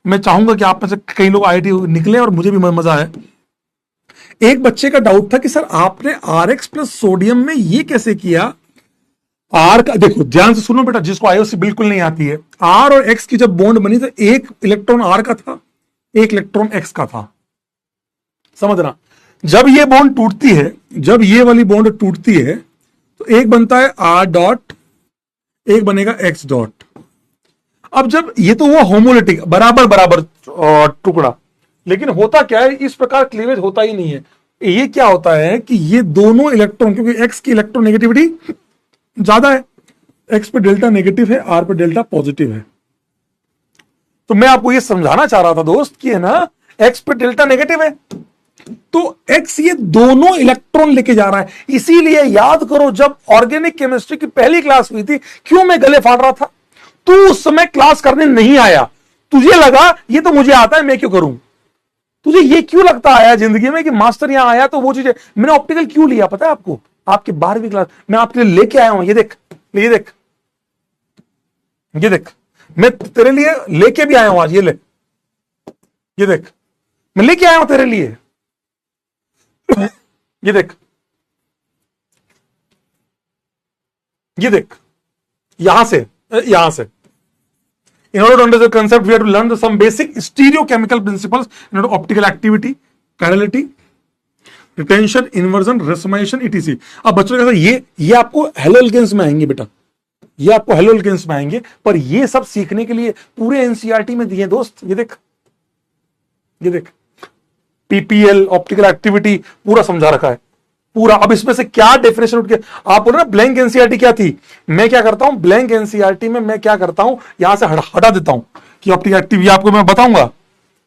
मैं चाहूंगा कि आप में से कई लोग आईआईटी निकले और मुझे भी मजा आए। एक बच्चे का डाउट था कि सर आपने RX प्लस सोडियम में ये कैसे किया, आर का, देखो ध्यान से सुनो बेटा, जिसको आईओसी बिल्कुल नहीं आती है, आर और एक्स की जब बॉन्ड बनी तो एक इलेक्ट्रॉन आर का था, एक इलेक्ट्रॉन एक्स का था, समझना, जब ये बॉन्ड टूटती है, जब ये वाली बॉन्ड टूटती है तो एक बनता है आर डॉट, एक बनेगा एक्स डॉट, अब जब ये तो हुआ होमोलिटिक, बराबर टुकड़ा, लेकिन होता क्या है, इस प्रकार क्लीवेज होता ही नहीं है, ये क्या होता है कि ये दोनों इलेक्ट्रॉन, क्योंकि एक्स की इलेक्ट्रॉन नेगेटिविटी ज्यादा है, एक्स पे डेल्टा नेगेटिव है, आर पे डेल्टा पॉजिटिव है, तो मैं आपको ये समझाना चाह रहा था दोस्त कि है ना, एक्स पे डेल्टा नेगेटिव है, तो एक्स ये दोनों इलेक्ट्रॉन लेके जा रहा है, इसीलिए याद करो जब ऑर्गेनिक केमिस्ट्री की पहली क्लास हुई थी, क्यों मैं गले फाड़ रहा था, तू उस समय क्लास करने नहीं आया, तुझे लगा ये तो मुझे आता है मैं क्यों करूं, तुझे ये क्यों लगता आया जिंदगी में कि मास्टर यहां आया तो वो चीजें, मैंने ऑप्टिकल क्यों लिया पता है आपको? आपके 12वीं क्लास मैं आपके लिए लेके आया हूं, ये देख, ये देख, ये देख, मैं तेरे लिए लेके भी आया हूं आज, ये ले, ये देख, मैं लेके आया हूं तेरे लिए, ये देख, ये देख, यहां से, यहां से। In order to understand the concept, we have to learn some basic stereochemical principles in order optical activity, chirality, retention, inversion, resonation, etc. अब बच्चों का ये आपको हेलो एल्केन्स में आएंगे बेटा, ये आपको हेलो एल्केन्स में आएंगे, पर ये सब सीखने के लिए पूरे एनसीईआरटी में दिए दोस्त। ये देख, ये देख, पीपीएल, ऑप्टिकल एक्टिविटी पूरा समझा रखा है पूरा। अब इसमें से क्या डेफिनेशन उठ के आप बोल रहे ना ब्लैंक एनसीईआरटी क्या थी, मैं क्या करता हूं ब्लैंक एनसीईआरटी में, मैं क्या करता हूं यहां से हटा देता हूं कि ऑप्टिकल एक्टिव, ये आपको मैं बताऊंगा।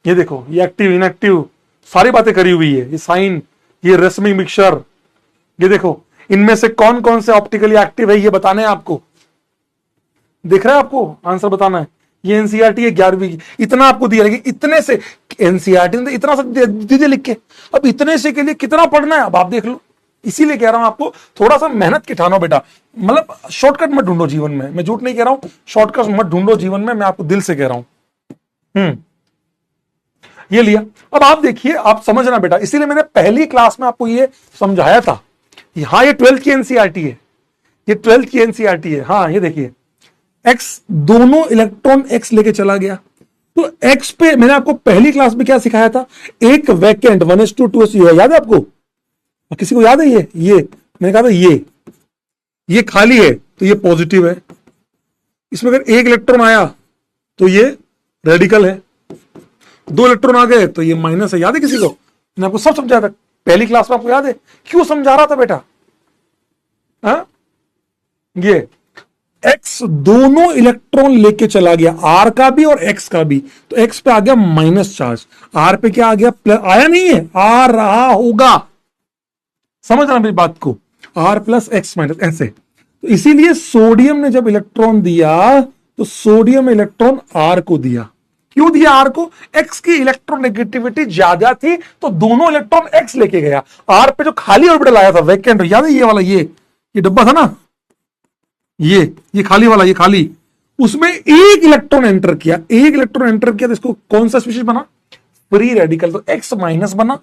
ये देखो, ये एक्टिव इनएक्टिव सारी बातें करी हुई है, ये साइन, ये रेसमिक मिक्सचर, ये देखो इनमें से कौन कौन से ऑप्टिकली एक्टिव है ये बताना है आपको। दिख रहा है आपको, आंसर बताना है। ये एनसीईआरटी है 11वीं की, इतना आपको दिया, लेकिन इतने से एनसीईआरटी ने इतना सा दे लिख के, अब इतने से के लिए कितना पढ़ना है अब आप देख लो। इसीलिए कह रहा हूं आपको थोड़ा सा मेहनत की ठानो बेटा, मतलब शॉर्टकट मत ढूंढो जीवन में, मैं झूठ नहीं कह रहा हूं, शॉर्टकट मत ढूंढो जीवन में, मैं आपको दिल से कह रहा हूं। ये लिया, अब आप देखिए, आप समझना बेटा, इसीलिए मैंने पहली क्लास में आपको ये समझाया था। हाँ, ये 12th की एनसीईआरटी है, ये 12th की एनसीईआरटी है। हाँ, ये देखिए, एक्स, दोनों इलेक्ट्रॉन एक्स लेके चला गया, तो एक्स पे मैंने आपको पहली क्लास में क्या सिखाया था, एक वैकेंट 1s2 2s, याद है आपको? किसी को याद है? ये मैंने कहा था ये खाली है तो ये पॉजिटिव है, इसमें अगर एक इलेक्ट्रॉन आया तो ये रेडिकल है, 2 इलेक्ट्रॉन आ गए तो ये माइनस है। याद है किसी को? मैंने आपको सब समझाया था पहली क्लास में, आपको याद है? क्यों समझा रहा था बेटा? हाँ, ये एक्स दोनों इलेक्ट्रॉन लेके चला गया, आर का भी और एक्स का भी, तो एक्स पे आ गया माइनस चार्ज, आर पे क्या आ गया? प्लस। आया नहीं है, आ रहा होगा, समझ रहा मेरी बात को, आर प्लस एक्स माइनस ऐसे। तो इसीलिए सोडियम ने जब इलेक्ट्रॉन दिया तो सोडियम इलेक्ट्रॉन आर को दिया। क्यों दिया आर को? एक्स की इलेक्ट्रॉन नेगेटिविटी ज्यादा थी तो दोनों इलेक्ट्रॉन एक्स लेके गया, आर पे जो खाली ऑर्बिटल आया था वैकेंट, याद है? ये वाला, ये डब्बा था ना, ये खाली वाला, ये खाली, उसमें एक इलेक्ट्रॉन एंटर किया, एक इलेक्ट्रॉन एंटर किया तो इसको कौन सा स्पीशीज बना? फ्री रेडिकल, तो एक्स माइनस बना।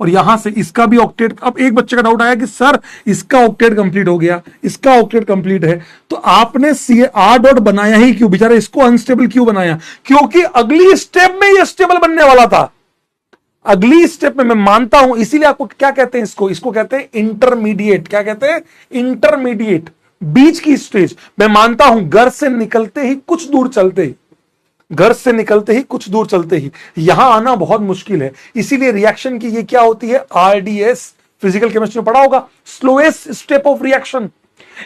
और यहां से इसका भी ऑक्टेट। अब एक बच्चे का डाउट आया कि सर इसका ऑक्टेट कंप्लीट हो गया, इसका ऑक्टेट कंप्लीट है, तो आपने सी आर डॉट बनाया ही क्यों? बेचारा इसको अनस्टेबल क्यों बनाया? क्योंकि अगली स्टेप में ये स्टेबल बनने वाला था, अगली स्टेप में, मैं मानता हूं। इसीलिए आपको क्या कहते हैं इसको कहते हैं इंटरमीडिएट। क्या कहते हैं? इंटरमीडिएट, बीच की स्टेज। मैं मानता हूं घर से निकलते ही कुछ दूर चलते ही, घर से निकलते ही कुछ दूर चलते ही यहां आना बहुत मुश्किल है। इसीलिए रिएक्शन की ये क्या होती है? आरडीएस, फिजिकल केमिस्ट्री में पढ़ा होगा, स्लोएस्ट स्टेप ऑफ रिएक्शन।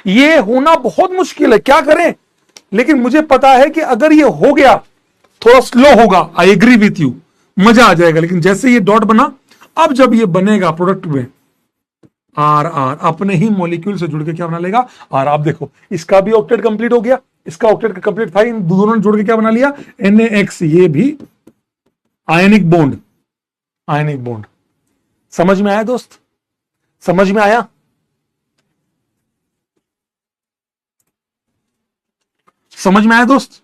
ये होना बहुत मुश्किल है, क्या करें? लेकिन मुझे पता है कि अगर ये हो गया, थोड़ा स्लो होगा, आई एग्री विथ यू, मजा आ जाएगा। लेकिन जैसे ये डॉट बना, अब जब ये बनेगा प्रोडक्ट में, आर आर अपने ही मॉलिक्यूल से जुड़ के क्या बना लेगा? आर। आप देखो, इसका भी ऑक्टेट कंप्लीट हो गया, इसका ऑक्टेट कंप्लीट था, इन दोनों ने जुड़ के क्या बना लिया? NaX। ये भी आयनिक बॉन्ड, आयनिक बॉन्ड। समझ में आया दोस्त? समझ में आया? समझ में आया दोस्त?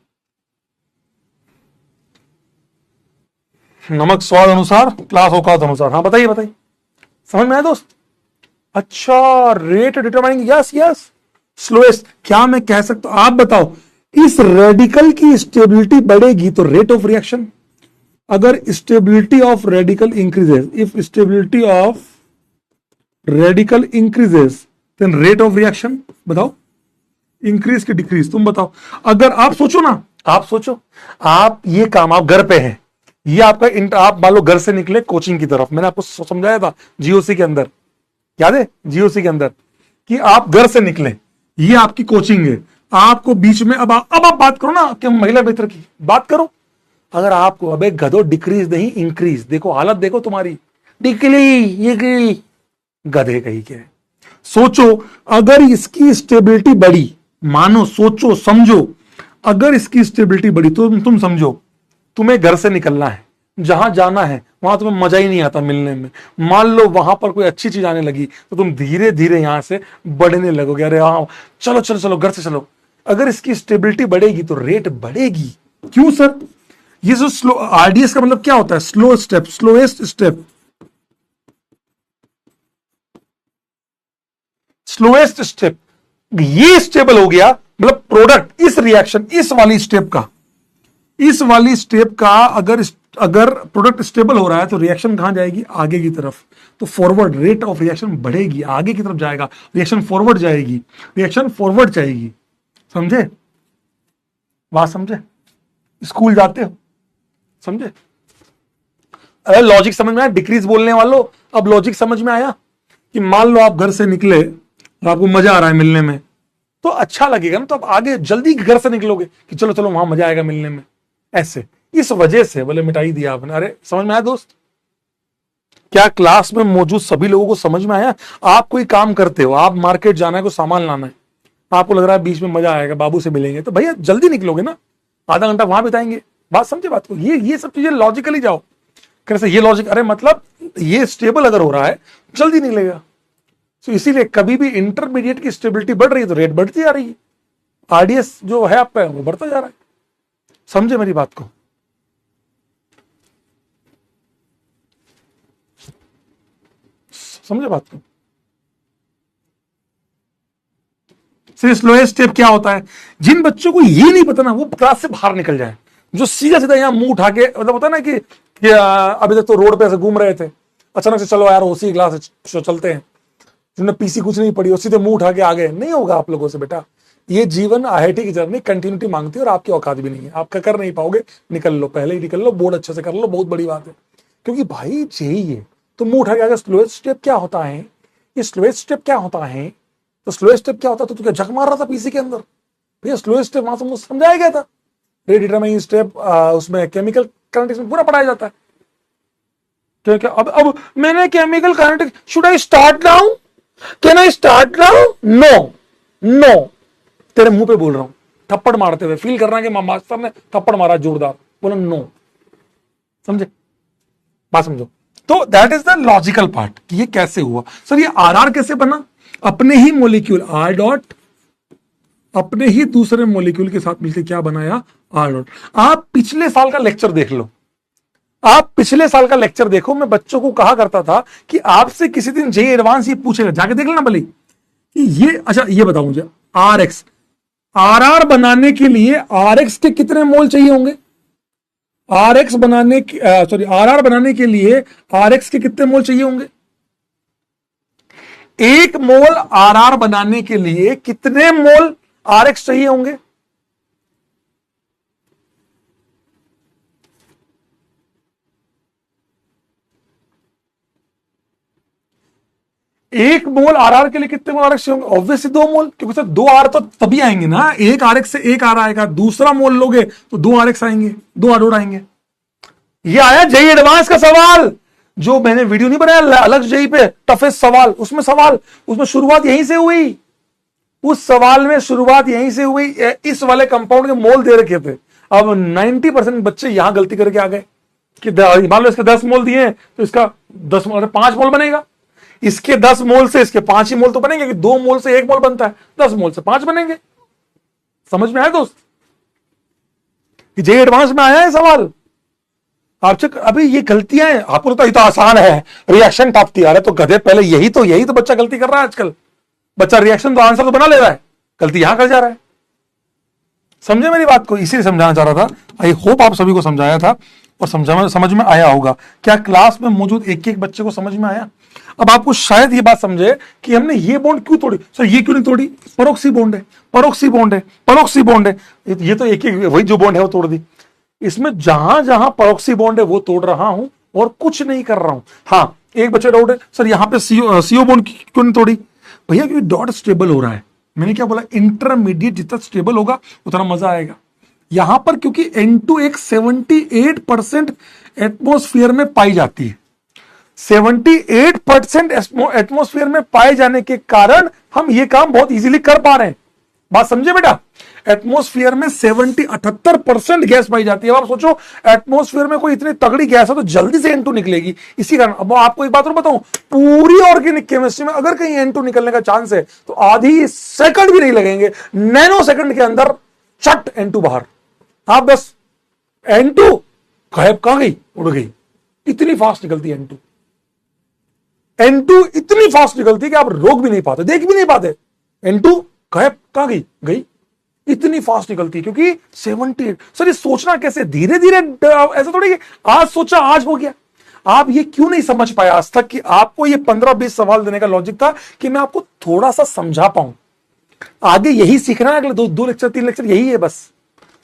नमक स्वाद अनुसार, क्लास औकात अनुसार। हाँ बताइए, बताइए, समझ में आया दोस्त? अच्छा, rate determining, yes yes, slowest. क्या मैं कह सकता हूं? आप बताओ, इस रेडिकल की स्टेबिलिटी बढ़ेगी तो रेट ऑफ रिएक्शन, अगर stability of radical increases, if stability of radical increases then rate of reaction, बताओ इंक्रीज की डिक्रीज, तुम बताओ। अगर आप सोचो ना, आप सोचो, आप ये काम, आप घर पे हैं, ये आपका, आप मान लो घर से निकले कोचिंग की तरफ, मैंने आपको समझाया था जीओसी के अंदर, याद है? जीओसी के अंदर कि आप घर से निकले, ये आपकी कोचिंग है, आपको बीच में, अब आप बात करो ना कि महिला मित्र की बात करो। अगर आपको, अबे गधो, डिक्रीज नहीं इंक्रीज, देखो हालत देखो तुम्हारी, डिक्रीज, गधे कही के। सोचो, अगर इसकी स्टेबिलिटी बढ़ी, मानो, सोचो, समझो, अगर इसकी स्टेबिलिटी बढ़ी तो तुम समझो, तुम्हें घर से निकलना है, जहां जाना है वहां तुम्हें मजा ही नहीं आता मिलने में। मान लो वहां पर कोई अच्छी चीज आने लगी तो तुम धीरे धीरे यहां से बढ़ने लगोगे, अरे हाँ चलो चलो चलो घर से चलो। अगर इसकी स्टेबिलिटी बढ़ेगी तो रेट बढ़ेगी। क्यों सर? ये जो स्लो आरडीएस का मतलब क्या होता है? Slow step, slowest step, slowest step. ये स्टेबल हो गया मतलब प्रोडक्ट इस रिएक्शन इस वाली स्टेप का अगर प्रोडक्ट स्टेबल हो रहा है तो रिएक्शन कहां जाएगी? आगे की तरफ। तो फॉरवर्ड रेट ऑफ रिएक्शन बढ़ेगी, आगे की तरफ जाएगा, रिएक्शन फॉरवर्ड जाएगी, रिएक्शन फॉरवर्ड जाएगी। समझे बात? समझे? स्कूल जाते हो, समझे? अरे लॉजिक समझ में आया? डिक्रीज बोलने वालों, अब लॉजिक समझ में आया कि मान लो आप घर से निकले और आपको मजा आ रहा है मिलने में, तो अच्छा लगेगा ना, तो आप आगे जल्दी घर से निकलोगे कि चलो चलो वहां मजा आएगा मिलने में। ऐसे इस वजह से बोले मिटाई दिया आपने। अरे समझ में आया दोस्त? क्या क्लास में मौजूद सभी लोगों को समझ में आया? आप कोई काम करते हो, आप मार्केट जाना है, कोई सामान लाना है, आपको लग रहा है बीच में मजा आएगा, बाबू से मिलेंगे, तो भैया जल्दी निकलोगे ना, आधा घंटा वहां बिताएंगे। बात समझे बात को? ये सब चीजें लॉजिकली जाओ। कैसे ये लॉजिक? अरे मतलब ये स्टेबल अगर हो रहा है जल्दी निकलेगा। तो इसीलिए कभी भी इंटरमीडिएट की स्टेबिलिटी बढ़ रही है तो रेट बढ़ती जा रही है, आरडीएस जो है आपका वो बढ़ता जा रहा है। समझे मेरी बात को? समझे बात को? स्लोएस्ट स्टेप क्या होता है? जिन बच्चों को ये नहीं पता ना वो क्लास से बाहर निकल जाए, जो सीधा सीधा यहां मुंह उठा के मतलब होता है ना कि अभी तक तो रोड पे ऐसे घूम रहे थे, अचानक से चलो यार उसी क्लास से चलते हैं, जिन्होंने पीसी कुछ नहीं पढ़ी सीधे मुंह उठा के आ गए। नहीं होगा आप लोगों से बेटा। ये जीवन आईआईटी की जर्नी कंटिन्यूटी मांगती है और आपकी औकात भी नहीं है, आप कर नहीं पाओगे। निकल लो, पहले ही निकल लो, बोर्ड अच्छे से कर लो, बहुत बड़ी बात है। क्योंकि भाई जेई है तो मुंह उठा के आगे स्लोएस्ट स्टेप क्या होता है, ये स्लोएस्ट स्टेप क्या होता है, तो स्लोएस्ट स्टेप क्या होता है? तो तू क्या झक मार रहा था पीसी के अंदर? भैया स्लोएस्ट स्टेप वहां से मुझे समझाया गया था, रेट डिटरमाइनिंग स्टेप उसमें केमिकल काइनेटिक्स में पूरा पढ़ाया जाता है। क्योंकि अब मैंने chemical kinetics, should I start now, can I start now? No no, तेरे मुंह पे बोल रहा हूं थप्पड़ मारते हुए, फील करना कि मास्टर ने थप्पड़ मारा जोरदार, बोला नो। समझे बात? समझो। तो that is the logical part कि ये कैसे हुआ। सर ये आरआर कैसे बना? अपने ही मॉलिक्यूल आर डॉट अपने ही दूसरे मॉलिक्यूल के साथ मिलकर क्या बनाया? R dot. आप पिछले साल का लेक्चर देख लो, आप पिछले साल का लेक्चर देखो। मैं बच्चों को कहा करता था कि आपसे किसी दिन जेई एडवांस ये पूछेगा, जाके देख लेना भले कि ये, अच्छा ये बताओ मुझे, आर एक्स आर बनाने के लिए आर एक्स के कितने मोल चाहिए होंगे? आर एक्स बनाने की आर बनाने के लिए आर एक्स के कितने मोल चाहिए होंगे? 1 मोल आर बनाने के लिए कितने मोल आर एक्स चाहिए होंगे? एक मोल आर के लिए कितने मोल आरएक्स होंगे? ऑब्वियसली 2 मोल, क्योंकि सर 2 आर तो तभी आएंगे ना, एक आरएक्स से एक आर आएगा, दूसरा मोल लोगे तो 2 आरएक्स आएंगे, 2 आर आएंगे। ये आया जेई एडवांस का सवाल, जो मैंने वीडियो नहीं बनाया अलग जेई पे, टफेस्ट सवाल, उसमें शुरुआत यहीं से हुई, उस सवाल में शुरुआत यहीं से हुई। इस वाले कंपाउंड के मोल दे रखे थे। अब 90% बच्चे यहां गलती करके आ गए कि मान लो इसके 10 मोल दिए तो इसका 10 मोल 5 मोल बनेगा, इसके 10 मोल से इसके 5 ही मोल तो बनेंगे, कि 2 मोल से 1 मोल बनता है, 10 मोल से 5 बनेंगे। समझ में आया दोस्त? कि जेई एडवांस में आया है सवाल। आप अभी ये गलतियां हैं, आपको लगता है तो आसान है, रिएक्शन टापती आ रहा है, तो गधे पहले यही तो बच्चा गलती कर रहा है आजकल। बच्चा रिएक्शन तो आंसर तो बना ले रहा है, गलती यहां कर जा रहा है। समझे मेरी बात को? इसीलिए समझाना चाह रहा था। आई होप आप सभी को समझाया था और समझ में आया होगा। क्या क्लास में मौजूद एक एक बच्चे को समझ में आया? अब आपको शायद ये बात समझे कि हमने ये बॉन्ड क्यों तोड़ी, सर ये क्यों नहीं तोड़ी? परोक्सी बॉन्ड है, परोक्सी बॉन्ड है, परोक्सी बॉन्ड है, ये तो एक वही जो बॉन्ड है वो तोड़ दी। इसमें जहां जहां परोक्सी बॉन्ड है वो तोड़ रहा हूं और कुछ नहीं कर रहा हूं। हाँ, एक बच्चा डाउट है, सर यहां पे सीओ बॉन्ड क्यों नहीं तोड़ी? भैया क्योंकि डॉट स्टेबल हो रहा है। मैंने क्या बोला? इंटरमीडिएट जितना स्टेबल होगा उतना मजा आएगा। यहां पर क्योंकि N2 एक 78% एटमोस्फियर में पाई जाती है, 78% एटमोस्फियर में पाए जाने के कारण हम ये काम बहुत इजीली कर पा रहे हैं। बात समझे बेटा? एटमॉस्फेयर में 78% गैस पाई जाती है। अब आप सोचो एटमॉस्फेयर में कोई इतनी तगड़ी गैस है तो जल्दी से N2 निकलेगी। इसी कारण अब आपको एक बात और बताऊं, पूरी ऑर्गेनिक केमिस्ट्री में अगर कहीं N2 निकलने का चांस है तो आधी सेकंड भी नहीं लगेंगे, नैनो सेकंड के अंदर चट N2 बाहर। आप बस N2 गायब, कहां गई? उड़ गई। इतनी फास्ट निकलती है N2 इतनी फास्ट निकलती है कि आप रोक भी नहीं पाते, देख भी नहीं पाते। N2 गायब, कहां गई? गई। इतनी फास्ट निकलती है क्योंकि 78। सर ये सोचना कैसे? धीरे धीरे, ऐसा थोड़ी आज सोचा आज हो गया। आप ये क्यों नहीं समझ पाया आज तक कि आपको ये 15-20 सवाल देने का लॉजिक था कि मैं आपको थोड़ा सा समझा पाऊं। आगे यही सीखना है, अगले 2 लेक्चर 3 लेक्चर यही है बस।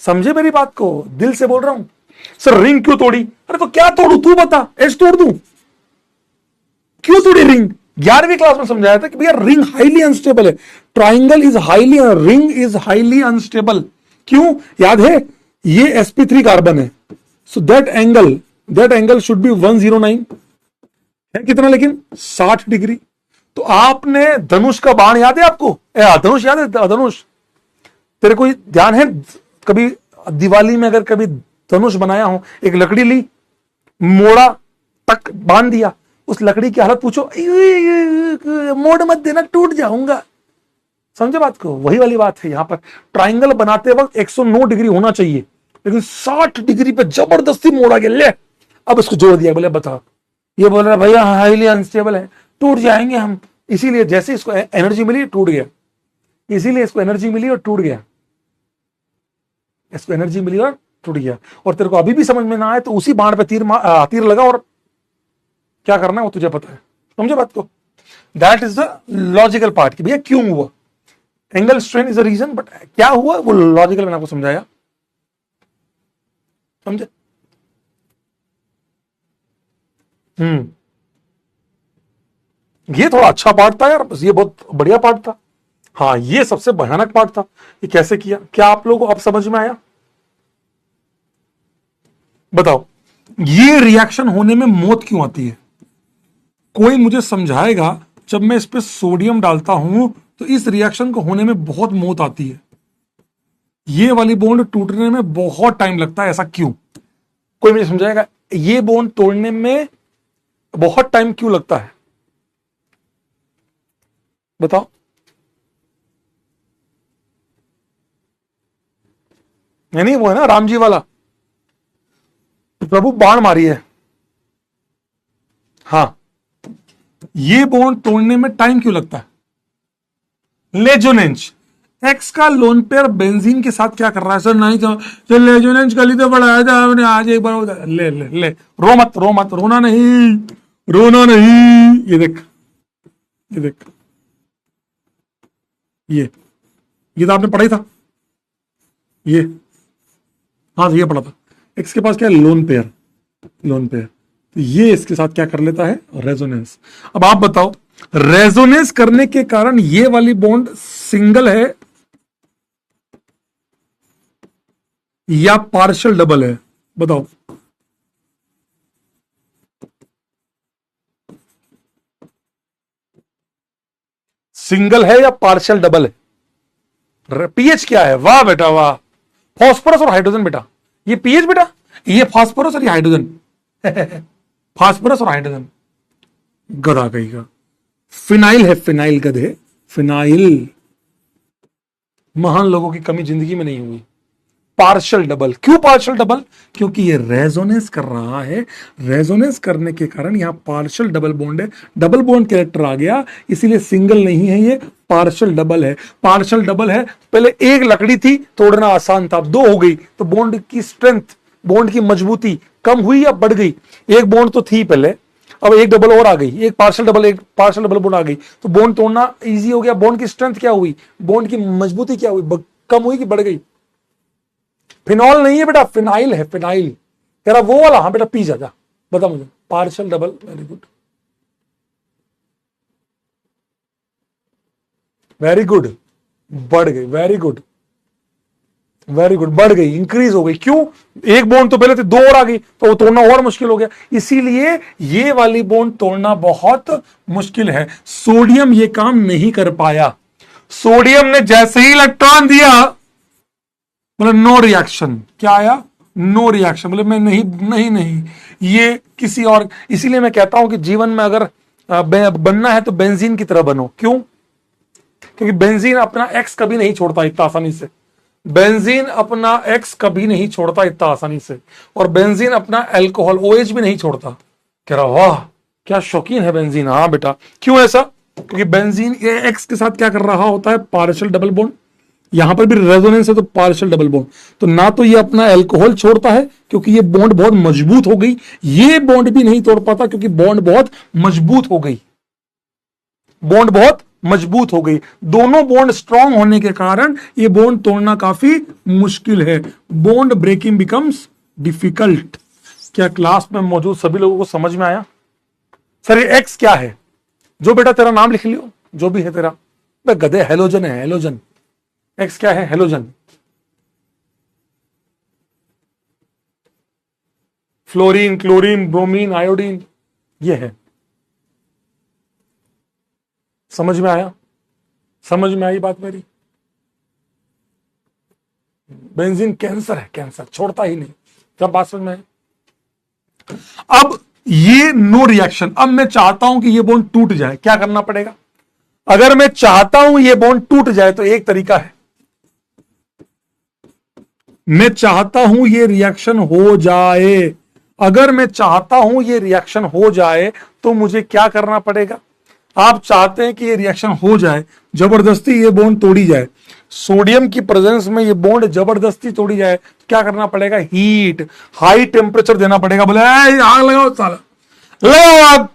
समझे मेरी बात को? दिल से बोल रहा हूं। सर रिंग क्यों तोड़ी? अरे तो क्या तोड़ू, तू बता। एच तोड़ दूं? क्यों तोड़ी रिंग? 11वीं क्लास में समझाया था कि भैया रिंग हाईली अनस्टेबल है। Triangle is highly, ring is highly unstable. क्यों? याद है? ये sp3 कार्बन है, so that angle should be 109 है। कितना लेकिन? 60 डिग्री। तो आपने धनुष का बाण याद है आपको? धनुष याद है? धनुष तेरे को ध्यान है? कभी दिवाली में अगर कभी धनुष बनाया हो, एक लकड़ी ली, मोड़ा तक बांध दिया, उस लकड़ी की हालत पूछो, मोड़ मत देना टूट जाऊंगा। समझे बात को? वही वाली बात है यहां पर। ट्राइंगल बनाते वक्त 109 डिग्री होना चाहिए, लेकिन 60 डिग्री पे जबरदस्ती मोड़ा गया। ले अब इसको जोड़ दिया। बोले बता, ये बोल रहा भैया हाईली अनस्टेबल है, टूट जाएंगे हम। इसीलिए जैसे इसको एनर्जी मिली टूट गया, इसीलिए इसको एनर्जी मिली और टूट गया। इसको एनर्जी मिली और टूट गया। और तेरे को अभी भी समझ में ना आए तो उसी बाण पे तीर लगा और क्या करना है वो तुझे पता है। समझे बात को? That is the logical part कि भैया क्यों हुआ। Angle strain is the reason, but क्या हुआ वो लॉजिकल मैंने आपको समझाया। समझे? ये थोड़ा अच्छा पार्ट था यार, ये बहुत बढ़िया पार्ट था। हाँ ये सबसे भयानक पार्ट था। ये कैसे किया? क्या आप लोगों को अब समझ में आया? बताओ, ये रिएक्शन होने में मौत क्यों आती है? कोई मुझे समझाएगा? जब मैं इस पे सोडियम डालता हूं तो इस रिएक्शन को होने में बहुत मौत आती है, ये वाली बॉन्ड टूटने में बहुत टाइम लगता है, ऐसा क्यों? कोई मुझे समझाएगा? ये बॉन्ड तोड़ने में बहुत टाइम क्यों लगता है? बताओ। नहीं वो है ना राम जी वाला, प्रभु बाण मारी है। हाँ, ये बॉन्ड तोड़ने में टाइम क्यों लगता है? लेजोनेंज एक्स का लोन पेयर बेंजीन के साथ क्या कर रहा है? सर नहीं तो लेजोनेंज कल ही तो बढ़ाया था आपने, आज एक बार ले ले ले। रो मत, रो मत, रोना नहीं, रोना नहीं। ये देख, ये देख, ये तो आपने पढ़ा ही था। ये हाँ ये पढ़ा था। एक्स के पास क्या है? Lone pair, lone pair. तो ये इसके साथ क्या कर लेता है? रेजोनेंस। अब आप बताओ, रेजोनेंस करने के कारण ये वाली बॉन्ड सिंगल है या पार्शियल डबल है? बताओ। सिंगल है या पार्शियल डबल है? पीएच क्या है? वाह बेटा वाह, फास्फोरस और हाइड्रोजन बेटा। ये पीएच बेटा, ये फास्फोरस और ये हाइड्रोजन। फास्फोरस और हाइड्रोजन। गधा कहीं का। फिनाइल है, फिनाइल गधे, फिनाइल। महान लोगों की कमी जिंदगी में नहीं हुई। Partial double. क्यों पार्शियल डबल? क्योंकि ये रेजोनेंस कर रहा है। रेजोनेंस करने के कारण यहां पार्शियल डबल बॉन्ड है, डबल बॉन्ड कैरेक्टर आ गया, इसीलिए सिंगल नहीं है, ये पार्शियल डबल है। पार्शियल डबल है, पहले एक लकड़ी थी, तोड़ना आसान था, 2 हो गई तो बॉन्ड की स्ट्रेंथ, बॉन्ड की मजबूती कम हुई या बढ़ गई? एक बॉन्ड तो थी पहले, अब एक डबल और आ गई, एक पार्शियल डबल बॉन्ड आ गई, तो बॉन्ड तोड़ना इजी हो गया। बॉन्ड की स्ट्रेंथ क्या हुई? बॉन्ड की मजबूती क्या हुई? कम हुई कि बढ़ गई? फिनॉल नहीं है बेटा, फिनाइल है, फिनाइल। कह रहा वो वाला। हाँ बेटा पी जा, बता मुझे। Partial double, very good, very good, बढ़ गई, वेरी गुड, वेरी गुड, बढ़ गई, इंक्रीज हो गई। क्यों? एक बॉन्ड तो पहले थे, 2 और आ गई तो वो तोड़ना और मुश्किल हो गया, इसीलिए ये वाली बॉन्ड तोड़ना बहुत मुश्किल है। सोडियम ये काम नहीं कर पाया। सोडियम ने जैसे ही इलेक्ट्रॉन दिया, बोले नो रिएक्शन। क्या आया? No reaction. बोले मैं नहीं नहीं नहीं, ये किसी और। इसीलिए मैं कहता हूं कि जीवन में अगर बनना है तो बेंजीन की तरह बनो। क्यों? क्योंकि बेंजीन अपना एक्स कभी नहीं छोड़ता इतना आसानी से। बेंजीन अपना एक्स कभी नहीं छोड़ता इतना आसानी से। और बेंजीन अपना अल्कोहल OH भी नहीं छोड़ता। कह रहा वाह क्या शौकीन है बेंजीन। हाँ बेटा। क्यों ऐसा? क्योंकि बेंजीन एक्स के साथ क्या कर रहा होता है? Partial double bond. यहां पर भी रेजोनेंस है तो पार्शियल डबल बॉन्ड। तो ना तो ये अपना अल्कोहल छोड़ता है क्योंकि ये बॉन्ड बहुत मजबूत हो गई, ये बॉन्ड भी नहीं तोड़ पाता क्योंकि बॉन्ड बहुत मजबूत हो गई। बॉन्ड बहुत मजबूत हो गई। दोनों बॉन्ड स्ट्रांग होने के कारण ये बॉन्ड तोड़ना काफी मुश्किल है। Bond breaking becomes difficult. क्या क्लास में मौजूद सभी लोगों को समझ में आया? सर ये एक्स क्या है? जो बेटा तेरा नाम लिख लियो, जो भी है तेरा। गधे, हेलोजन है, हेलोजन। एक्स क्या है? Halogen. Fluorine, chlorine, bromine, iodine, ये है। समझ में आया? समझ में आई बात मेरी? बेंजीन कैंसर है, कैंसर छोड़ता ही नहीं। क्या बात समझ में आई? अब ये नो रिएक्शन। अब मैं चाहता हूं कि ये बॉन्ड टूट जाए, क्या करना पड़ेगा? अगर मैं चाहता हूं ये बॉन्ड टूट जाए तो एक तरीका है, मैं चाहता हूं ये रिएक्शन हो जाए। अगर मैं चाहता हूं ये रिएक्शन हो जाए तो मुझे क्या करना पड़ेगा? आप चाहते हैं कि ये रिएक्शन हो जाए, जबरदस्ती ये बॉन्ड तोड़ी जाए, सोडियम की प्रेजेंस में ये बॉन्ड जबरदस्ती तोड़ी जाए, तो क्या करना पड़ेगा? हीट, हाई टेम्परेचर देना पड़ेगा। बोले आग लगाओ, साला लगाओ आग,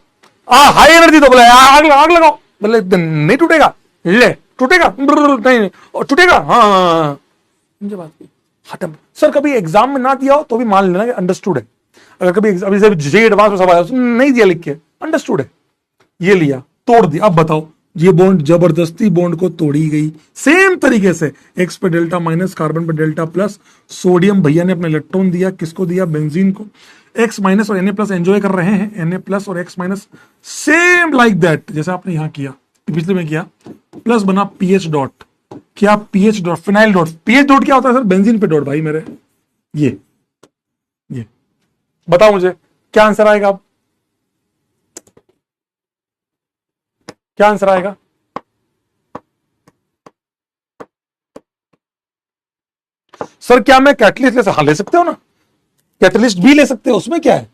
हाई एनर्जी दो। बोले आग लगाओ। बोले नहीं टूटेगा। ले टूटेगा? नहीं टूटेगा। हाँ मुझे बात की खत्म। सर कभी एग्जाम में ना दिया हो तो भी मान लेना अंडरस्टूड है। अगर कभी अभी से जे एडवांस में सवाल नहीं दिया लिख के, अंडरस्टूड है, ये लिया तोड़ दिया। अब बताओ, ये बॉन्ड जबरदस्ती बॉन्ड को तोड़ी गई। सेम तरीके से एक्स पे डेल्टा माइनस, कार्बन पे डेल्टा प्लस। सोडियम भैया ने अपना इलेक्ट्रॉन दिया, किसको दिया? बेंजीन को। एक्स माइनस और Na प्लस एंजॉय कर रहे हैं, Na प्लस और x minus same like that, जैसे आपने यहां किया, पिछले में किया। प्लस बना पीएच डॉट। क्या? PH dot, phenyl dot. PH dot क्या होता है सर? बेंजीन पे डॉट भाई मेरे। ये बताओ मुझे क्या आंसर आएगा? अब क्या आंसर आएगा? सर क्या मैं कैटलिस्ट ले सकता? हाँ ले सकते हो ना, कैटलिस्ट भी ले सकते हो, उसमें क्या है?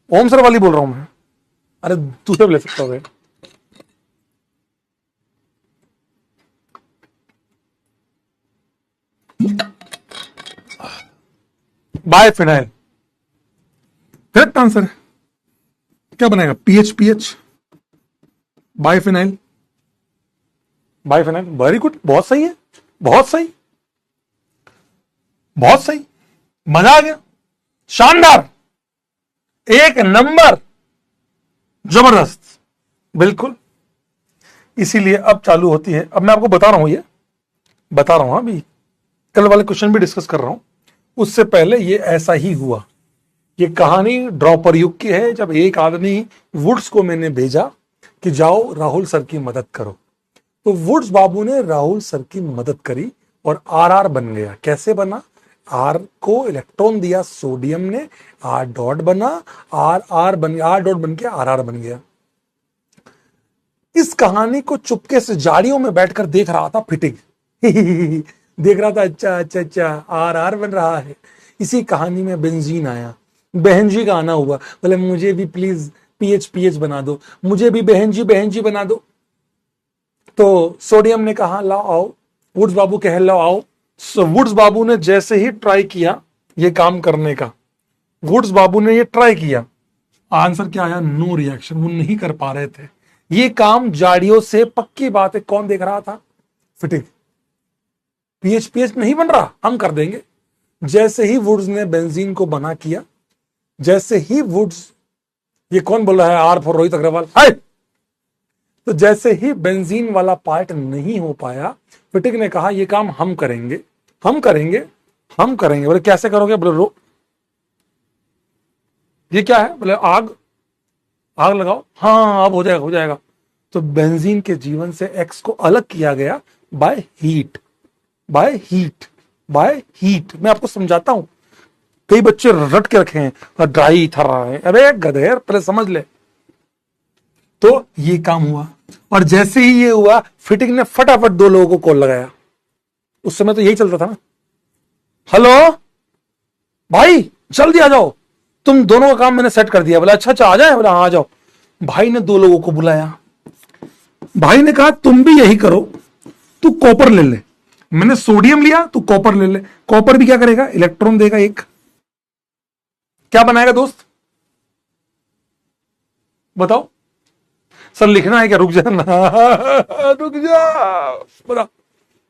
ओम सर वाली बोल रहा हूं मैं। अरे दूसरे भी ले सकते हो भाई। बाय फिनाइल करेक्ट आंसर है। क्या बनेगा? PH, pH biphenyl. Biphenyl, very good, बहुत सही है, बहुत सही, बहुत सही, मजा आ गया, शानदार, एक नंबर, जबरदस्त, बिल्कुल। इसीलिए अब चालू होती है। अब मैं आपको बता रहा हूं, ये बता रहा हूं, अभी कल वाले क्वेश्चन भी डिस्कस कर रहा हूं, उससे पहले ये ऐसा ही हुआ। ये कहानी ड्रॉपर युग की है, जब एक आदमी वुड्स को मैंने भेजा कि जाओ राहुल सर की मदद करो, तो वुड्स बाबू ने राहुल सर की मदद करी और आर बन गया। कैसे बना? आर को इलेक्ट्रॉन दिया सोडियम ने, आर डॉट बना, आर बन गया, आर डॉट बन के आर बन गया। इस कहानी को चुपके से झाड़ियों में बैठकर देख रहा था फिटिंग देख रहा था, अच्छा अच्छा अच्छा आर बन रहा है। इसी कहानी में बेंजीन आया, बहन जी का आना हुआ, बोले मुझे भी प्लीज पीएच पीएच बना दो, मुझे भी बहन जी बना दो। तो सोडियम ने कहा लाओ आओ, वुड्स बाबू कह लाओ आओ। वुड्स बाबू ने जैसे ही ट्राई किया ये काम करने का, वुड्स बाबू ने ये ट्राई किया, आंसर क्या आया? No reaction. वो नहीं कर पा रहे थे ये काम झाड़ियों से। पक्की बात है, कौन देख रहा था? फिटिंग। पीएच पीएच नहीं बन रहा, हम कर देंगे। जैसे ही वुड्स ने बेंजीन को बना किया, जैसे ही वुड्स, ये कौन बोल रहा है? आर फॉर रोहित अग्रवाल, हाय। तो जैसे ही बेंजीन वाला पार्ट नहीं हो पाया, फिटिक ने कहा ये काम हम करेंगे, हम करेंगे, हम करेंगे। बोले कैसे करोगे? बोले रो, ये क्या है? बोले आग, आग लगाओ। हाँ अब हो जाएगा, हो जाएगा। तो बेंजीन के जीवन से एक्स को अलग किया गया by heat, by heat, by heat. मैं आपको समझाता हूं, कई बच्चे रट के रखे हैं ड्राई था, अरे गधेर पहले समझ ले। तो ये काम हुआ, और जैसे ही ये हुआ फिटिंग ने फटाफट 2 लोगों को कॉल लगाया। उस समय तो यही चलता था ना, हेलो भाई जल्दी आ जाओ, तुम दोनों का काम मैंने सेट कर दिया। बोला अच्छा अच्छा आ जाए, बोला हाँ आ जाओ। भाई ने 2 लोगों को बुलाया, भाई ने कहा तुम भी यही करो, तू कॉपर ले ले, मैंने सोडियम लिया, तू कॉपर ले ले। कॉपर भी क्या करेगा, इलेक्ट्रॉन देगा एक, क्या बनाएगा दोस्त बताओ। सर लिखना है क्या, रुक जाना रुक जा, बताओ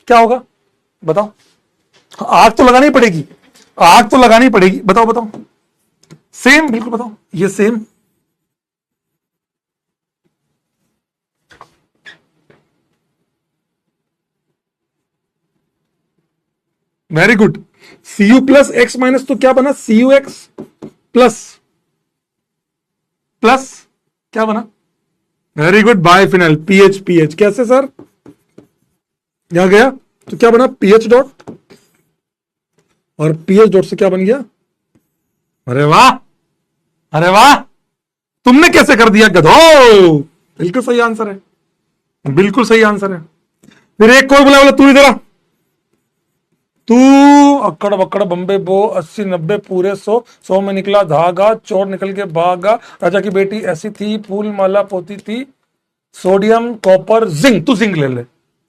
क्या होगा बताओ। आग तो लगानी पड़ेगी, आग तो लगानी पड़ेगी, बताओ बताओ। सेम बिल्कुल बताओ, ये same. Very good. Cu plus x minus तो क्या बना, Cu एक्स प्लस प्लस क्या बना, वेरी गुड, बायफिनाइल पीएच, पीएच कैसे सर, यहां गया तो क्या बना, पीएच डॉट, और पीएच डॉट से क्या बन गया, अरे वाह, अरे वाह, तुमने कैसे कर दिया गधो। बिल्कुल सही आंसर है, बिल्कुल सही आंसर है। फिर एक कोई बोला, बोला तू इधर आ, तू अक्कड़ बक्कड़ बम्बे बो 80-90 पूरे 100 में निकला धागा, चोर निकल के भागा, राजा की बेटी ऐसी थी, फूल माला पोती थी, सोडियम कॉपर जिंक, तू जिंक ले ले,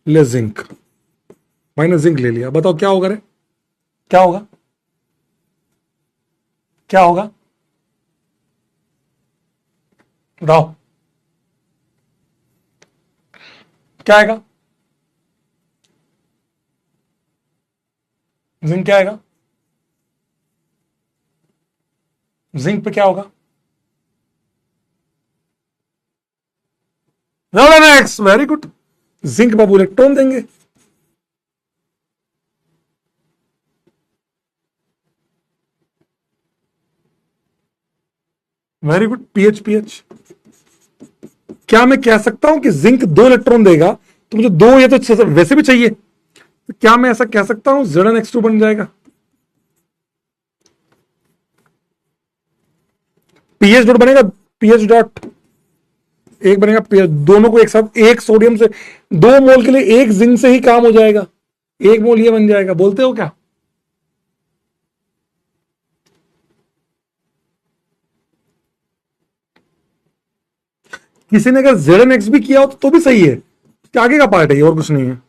ले जिंक, मैंने जिंक ले लिया। बताओ क्या होगा रे, क्या होगा, क्या होगा बताओ, क्या आएगा, जिंक क्या आएगा, जिंक पे क्या होगा, एक्स, वेरी गुड, जिंक बाबू इलेक्ट्रॉन देंगे। Very good, pH, pH. क्या मैं कह सकता हूं कि जिंक 2 इलेक्ट्रॉन देगा, तो मुझे 2 ये तो वैसे भी चाहिए, तो क्या मैं ऐसा कह सकता हूं Zn(x2) बन जाएगा, पीएच डॉट बनेगा, पीएच डॉट एक बनेगा, पीएच, दोनों को एक साथ, एक सोडियम से 2 मोल के लिए एक जिंक से ही काम हो जाएगा, 1 मोल ये बन जाएगा, बोलते हो क्या। किसी ने अगर Zn(x) भी किया हो तो भी सही है, क्या आगे का पार्ट है, और कुछ नहीं है।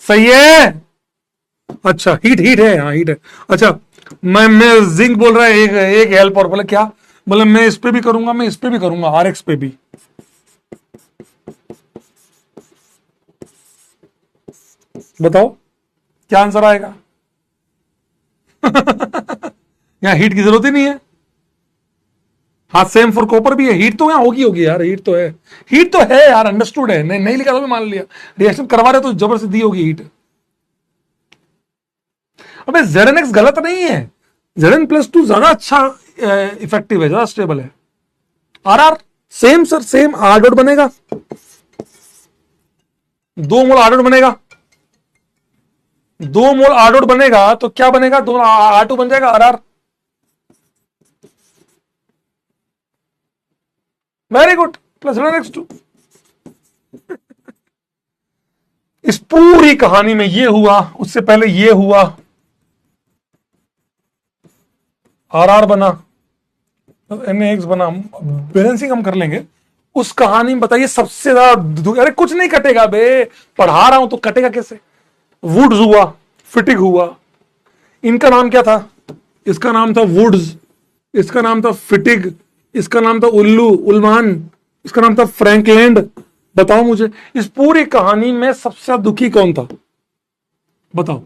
सही है, अच्छा हीट, हीट है, हाँ हीट है। अच्छा मैं जिंक बोल रहा है, एक हेल्प, और बोले क्या, बोले मैं इस पे भी करूंगा, मैं इस पे भी करूंगा, RX पे भी। बताओ क्या आंसर आएगा यहां हीट की जरूरत ही नहीं है। हाँ सेम फॉर कॉपर भी है, हीट तो यहाँ होगी होगी यार, हीट तो है, हीट तो है यार, अंडरस्टूड है, नहीं, नहीं लिखा तो भी मान लिया, रिएक्शन करवा रहे तो जबरदस्ती दी होगी हीट। अबे Zn(x) गलत नहीं है, Zn+2 ज्यादा अच्छा इफेक्टिव है, ज्यादा स्टेबल है। RR same sir, same, R dot बनेगा, 2 मोल R डॉट बनेगा, 2 मोल R डॉट बनेगा तो क्या बनेगा, 2 R2 बन जाएगा, RR। Very good, plus Zn(x2). इस पूरी कहानी में ये हुआ, उससे पहले ये हुआ, RR बना, Na(x) बना, बैलेंसिंग हम कर लेंगे। उस कहानी में बताइए सबसे ज्यादा, अरे कुछ नहीं कटेगा बे, पढ़ा रहा हूं तो कटेगा कैसे। वुड्स हुआ, फिटिग हुआ, इनका नाम क्या था, इसका नाम था वुड्स, इसका नाम था फिटिग, इसका नाम था उल्लू, उल्मान, इसका नाम था फ्रैंकलैंड। बताओ मुझे इस पूरी कहानी में सबसे दुखी कौन था, बताओ,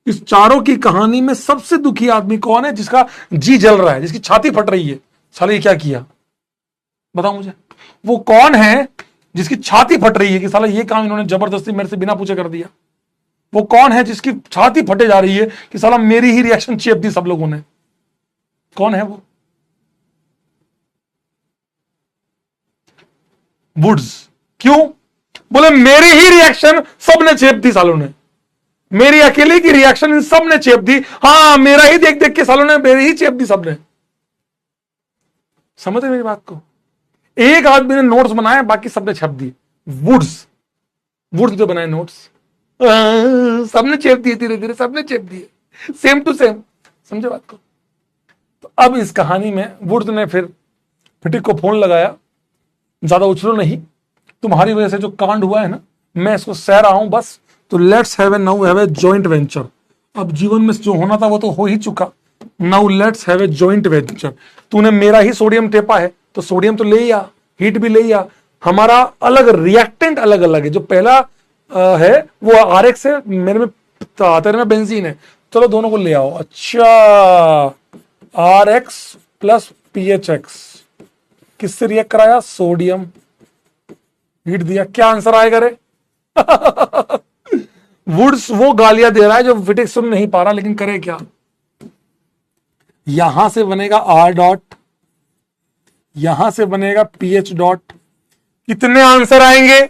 इस चारों की कहानी में सबसे दुखी आदमी कौन है, जिसका जी जल रहा है, जिसकी छाती फट रही है, साले ये क्या किया, बताओ मुझे, वो कौन है जिसकी छाती फट रही है कि साला ये काम इन्होंने जबरदस्ती मेरे से बिना पूछे कर दिया। वो कौन है जिसकी छाती फटे जा रही है कि साला मेरी ही रिएक्शन चेप दी सब लोगों ने, कौन है वो, वुड्स। क्यों? बोले मेरी ही रिएक्शन सबने चेप दी सालों ने, मेरी अकेले की रिएक्शन इन सब ने चेप दी। हाँ, मेरा ही देख देख के सालों ने मेरी ही चेप दी सबने। समझ रहे मेरी बात को? एक आदमी ने नोट्स बनाए, बाकी सबने छप दिए। वुड्स, वुड्स जो बनाए नोट्स, सबने चेप दिए, धीरे धीरे सबने चेप दिए, सेम टू सेम। समझे बात को? तो अब इस कहानी में वुड्स ने फिर फिटिक को फोन लगाया, ज्यादा उछलो नहीं, तुम्हारी वजह से जो कांड हुआ है ना, मैं इसको सह रहा हूं बस, तो let's have a now have a joint venture. अब जीवन में जो होना था वो तो हो ही चुका, now let's have a joint venture. तूने मेरा ही सोडियम टेपा है, तो सोडियम तो ले आ, हीट भी ले आ, हमारा अलग रिएक्टेंट अलग अलग है। जो पहला है वो आरएक्स है, मेरे में तेरे में बेंजीन है, चलो दोनों को ले आओ। अच्छा, R X plus P H X किससे रिएक्ट कराया? सोडियम, हीट दिया, क्या आंसर आएगा रे? वुड्स वो गालियां दे रहा है जो फिटिक सुन नहीं पा रहा, लेकिन करे क्या? यहां से बनेगा आर डॉट, यहां से बनेगा पी एच डॉट। कितने आंसर आएंगे?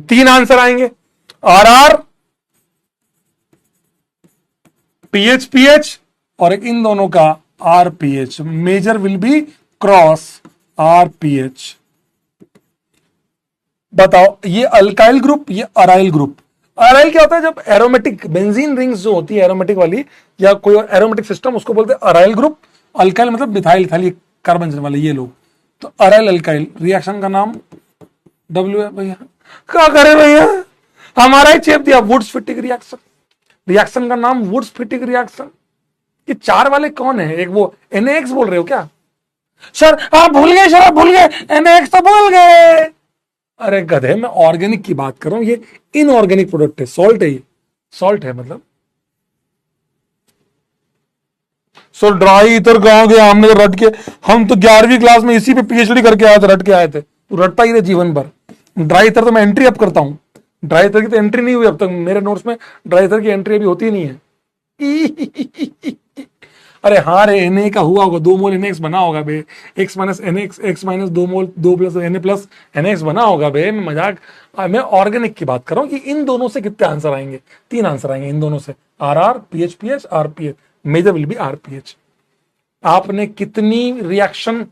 तीन आंसर आएंगे, आर आर, पीएच पीएच, और एक इन दोनों का R PH. Major will be cross R PH. बताओ, ये अल्काइल ग्रुप, ये अराइल ग्रुप। अराइल क्या होता है? जब एरोमेटिक बेंजीन रिंग्स जो होती है एरोमेटिक वाली, या कोई एरोमेटिक सिस्टम, उसको बोलते हैं अराइल ग्रुप। अल्काइल मतलब मिथाइल इथाइल कार्बन वाले ये लोग, तो अराइल अल्काइल। रिएक्शन का नाम डब्ल्यू है भैया। क्या करे भैया, हमारा ही चेप दिया, वुड्स फिटिक रिएक्शन। रिएक्शन का नाम वुड्स फिटिक रिएक्शन। ये चार वाले कौन है? एक वो NaX बोल रहे हो क्या? सर आप भूल गए, सर आप भूल गए, NaX तो भूल गए। अरे गधे, मैं ऑर्गेनिक की बात कर रहा हूं, ये इनऑर्गेनिक प्रोडक्ट है, सॉल्ट है, ये सॉल्ट है मतलब। सर ड्राई इथर कहां गया? हमने तो रट के, हम तो 11वीं क्लास में इसी पे PhD करके आए थे, रट के आए थे। तू रटता ही रहे जीवन भर। ड्राई इथर तो मैं एंट्री अब करता हूं, ड्राई इथर की तो एंट्री नहीं हुई अब तक मेरे नोट्स में, ड्राई इथर की एंट्री अभी होती नहीं है। अरे हाँ रे, Na का हुआ होगा, 2 मोल NaX बना होगा बे, x minus NaX, x minus 2 मोल 2 प्लस Na प्लस NaX बना होगा बे। मैं मजाक, मैं ऑर्गेनिक की बात कर रहा हूँ कि इन दोनों से कितने आंसर आएंगे? 3 आंसर आएंगे इन दोनों से, R R, PH PH, R PH. Major will be R PH. आपने कितनी रिएक्शन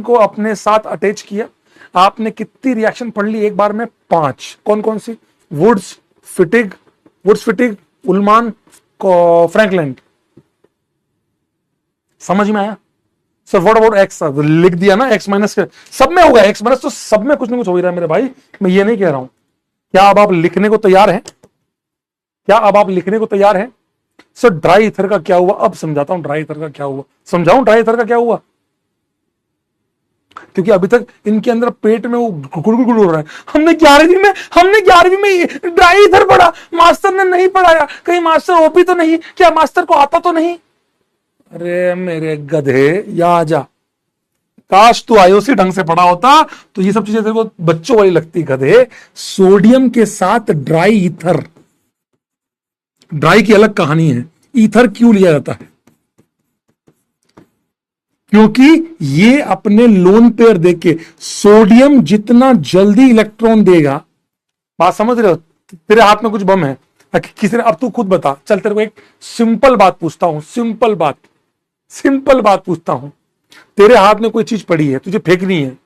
को अपने साथ अटैच किया? आपने कितनी रिएक्शन पढ़ ली एक बार में? 5। कौन कौन सी? Woods फिटिग, उल्मान, Franklin. समझ में आया? Sir what about x? लिख दिया ना, एक्स माइनस सब में होगा, एक्स माइनस तो सब में कुछ ना कुछ हो ही रहा है मेरे भाई। मैं ये नहीं कह रहा हूं। क्या अब आप लिखने को तैयार हैं? सर ड्राई इथर का क्या हुआ? अब समझाता हूं ड्राई इथर का क्या हुआ। समझाऊं ड्राई इथर का क्या हुआ? क्योंकि अभी तक इनके अंदर पेट में वो गुड़गुड़ हो रहा है। हमने 11वीं में ड्राई इथर पढ़ा, मास्टर ने नहीं पढ़ाया, कहीं मास्टर ओपी तो नहीं, क्या मास्टर को आता तो नहीं? अरे मेरे गधे, या आजा, काश तू आईओसी ढंग से पढ़ा होता तो ये सब चीजें तेरे को बच्चों वाली लगती। गधे, सोडियम के साथ ड्राई ईथर, ड्राई की अलग कहानी है। ईथर क्यों लिया जाता है? क्योंकि ये अपने लोन पेयर देके सोडियम जितना जल्दी इलेक्ट्रॉन देगा, बात समझ रहे हो? तेरे हाथ में कुछ बम है, किसी ने, अब तू खुद बता, चल तेरे को एक सिंपल बात पूछता हूं, सिंपल बात पूछता हूं। तेरे हाथ में कोई चीज पड़ी है, तुझे फेंकनी है,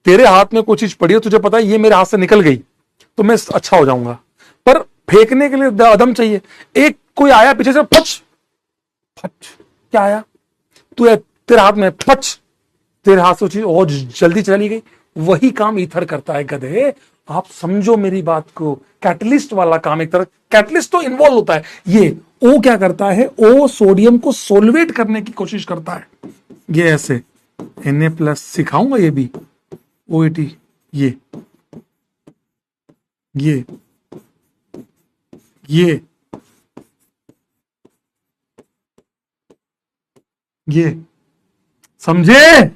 तेरे हाथ में कोई चीज पड़ी है, तुझे पता है ये मेरे हाथ से निकल गई तो मैं अच्छा हो जाऊंगा, पर फेंकने के लिए दम चाहिए। एक कोई आया पीछे से, फच, क्या आया? तेरे हाथ में फच, तेरे हाथ से चीज और जल्दी चली गई। वही काम ईथर करता है गधे। आप समझो मेरी बात को, कैटलिस्ट वाला काम। एक तरह कैटलिस्ट तो इन्वॉल्व होता है। ये ओ क्या करता है? ओ सोडियम को सोलवेट करने की कोशिश करता है। ये ऐसे Na+ सिखाऊंगा, ये भी OAT, ये ये समझे?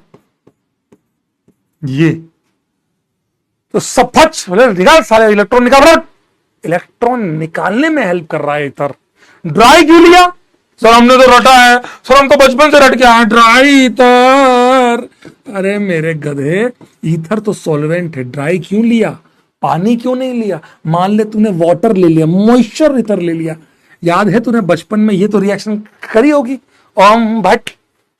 ये तो सफच निकाल, सारे इलेक्ट्रॉन निकाल। इलेक्ट्रॉन निकालने में हेल्प कर रहा है ईथर। ड्राई क्यों लिया? सर हमने तो रटा है, सर हम तो बचपन से रट के आए ड्राई ईथर। अरे मेरे गधे, ईथर तो सॉल्वेंट है, ड्राई क्यों लिया? पानी क्यों नहीं लिया? मान ले तूने वाटर ले लिया, मॉइस्चर ईथर ले लिया। याद है तूने बचपन में ये तो रिएक्शन करी होगी, ओम भट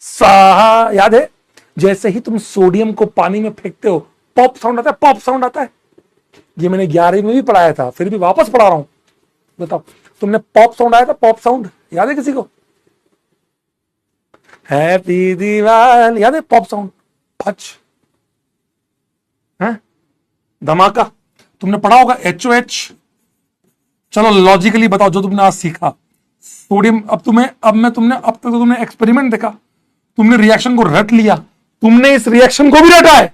स्वाहा, याद है? जैसे ही तुम सोडियम को पानी में फेंकते हो पॉप साउंड आता है, पॉप साउंड आता है। ये मैंने 11वीं में भी पढ़ाया था, फिर भी वापस पढ़ा रहा हूं। बताओ तुमने पॉप साउंड आया था, पॉप साउंड याद है किसी को? हैप्पी दिवाली याद है? पॉप साउंड, फच है, धमाका। तुमने पढ़ा होगा HOH। चलो लॉजिकली बताओ जो तुमने आज सीखा। सोडियम, अब तक तो तुमने एक्सपेरिमेंट देखा, तुमने रिएक्शन को रट लिया, तुमने इस रिएक्शन को भी रटा है,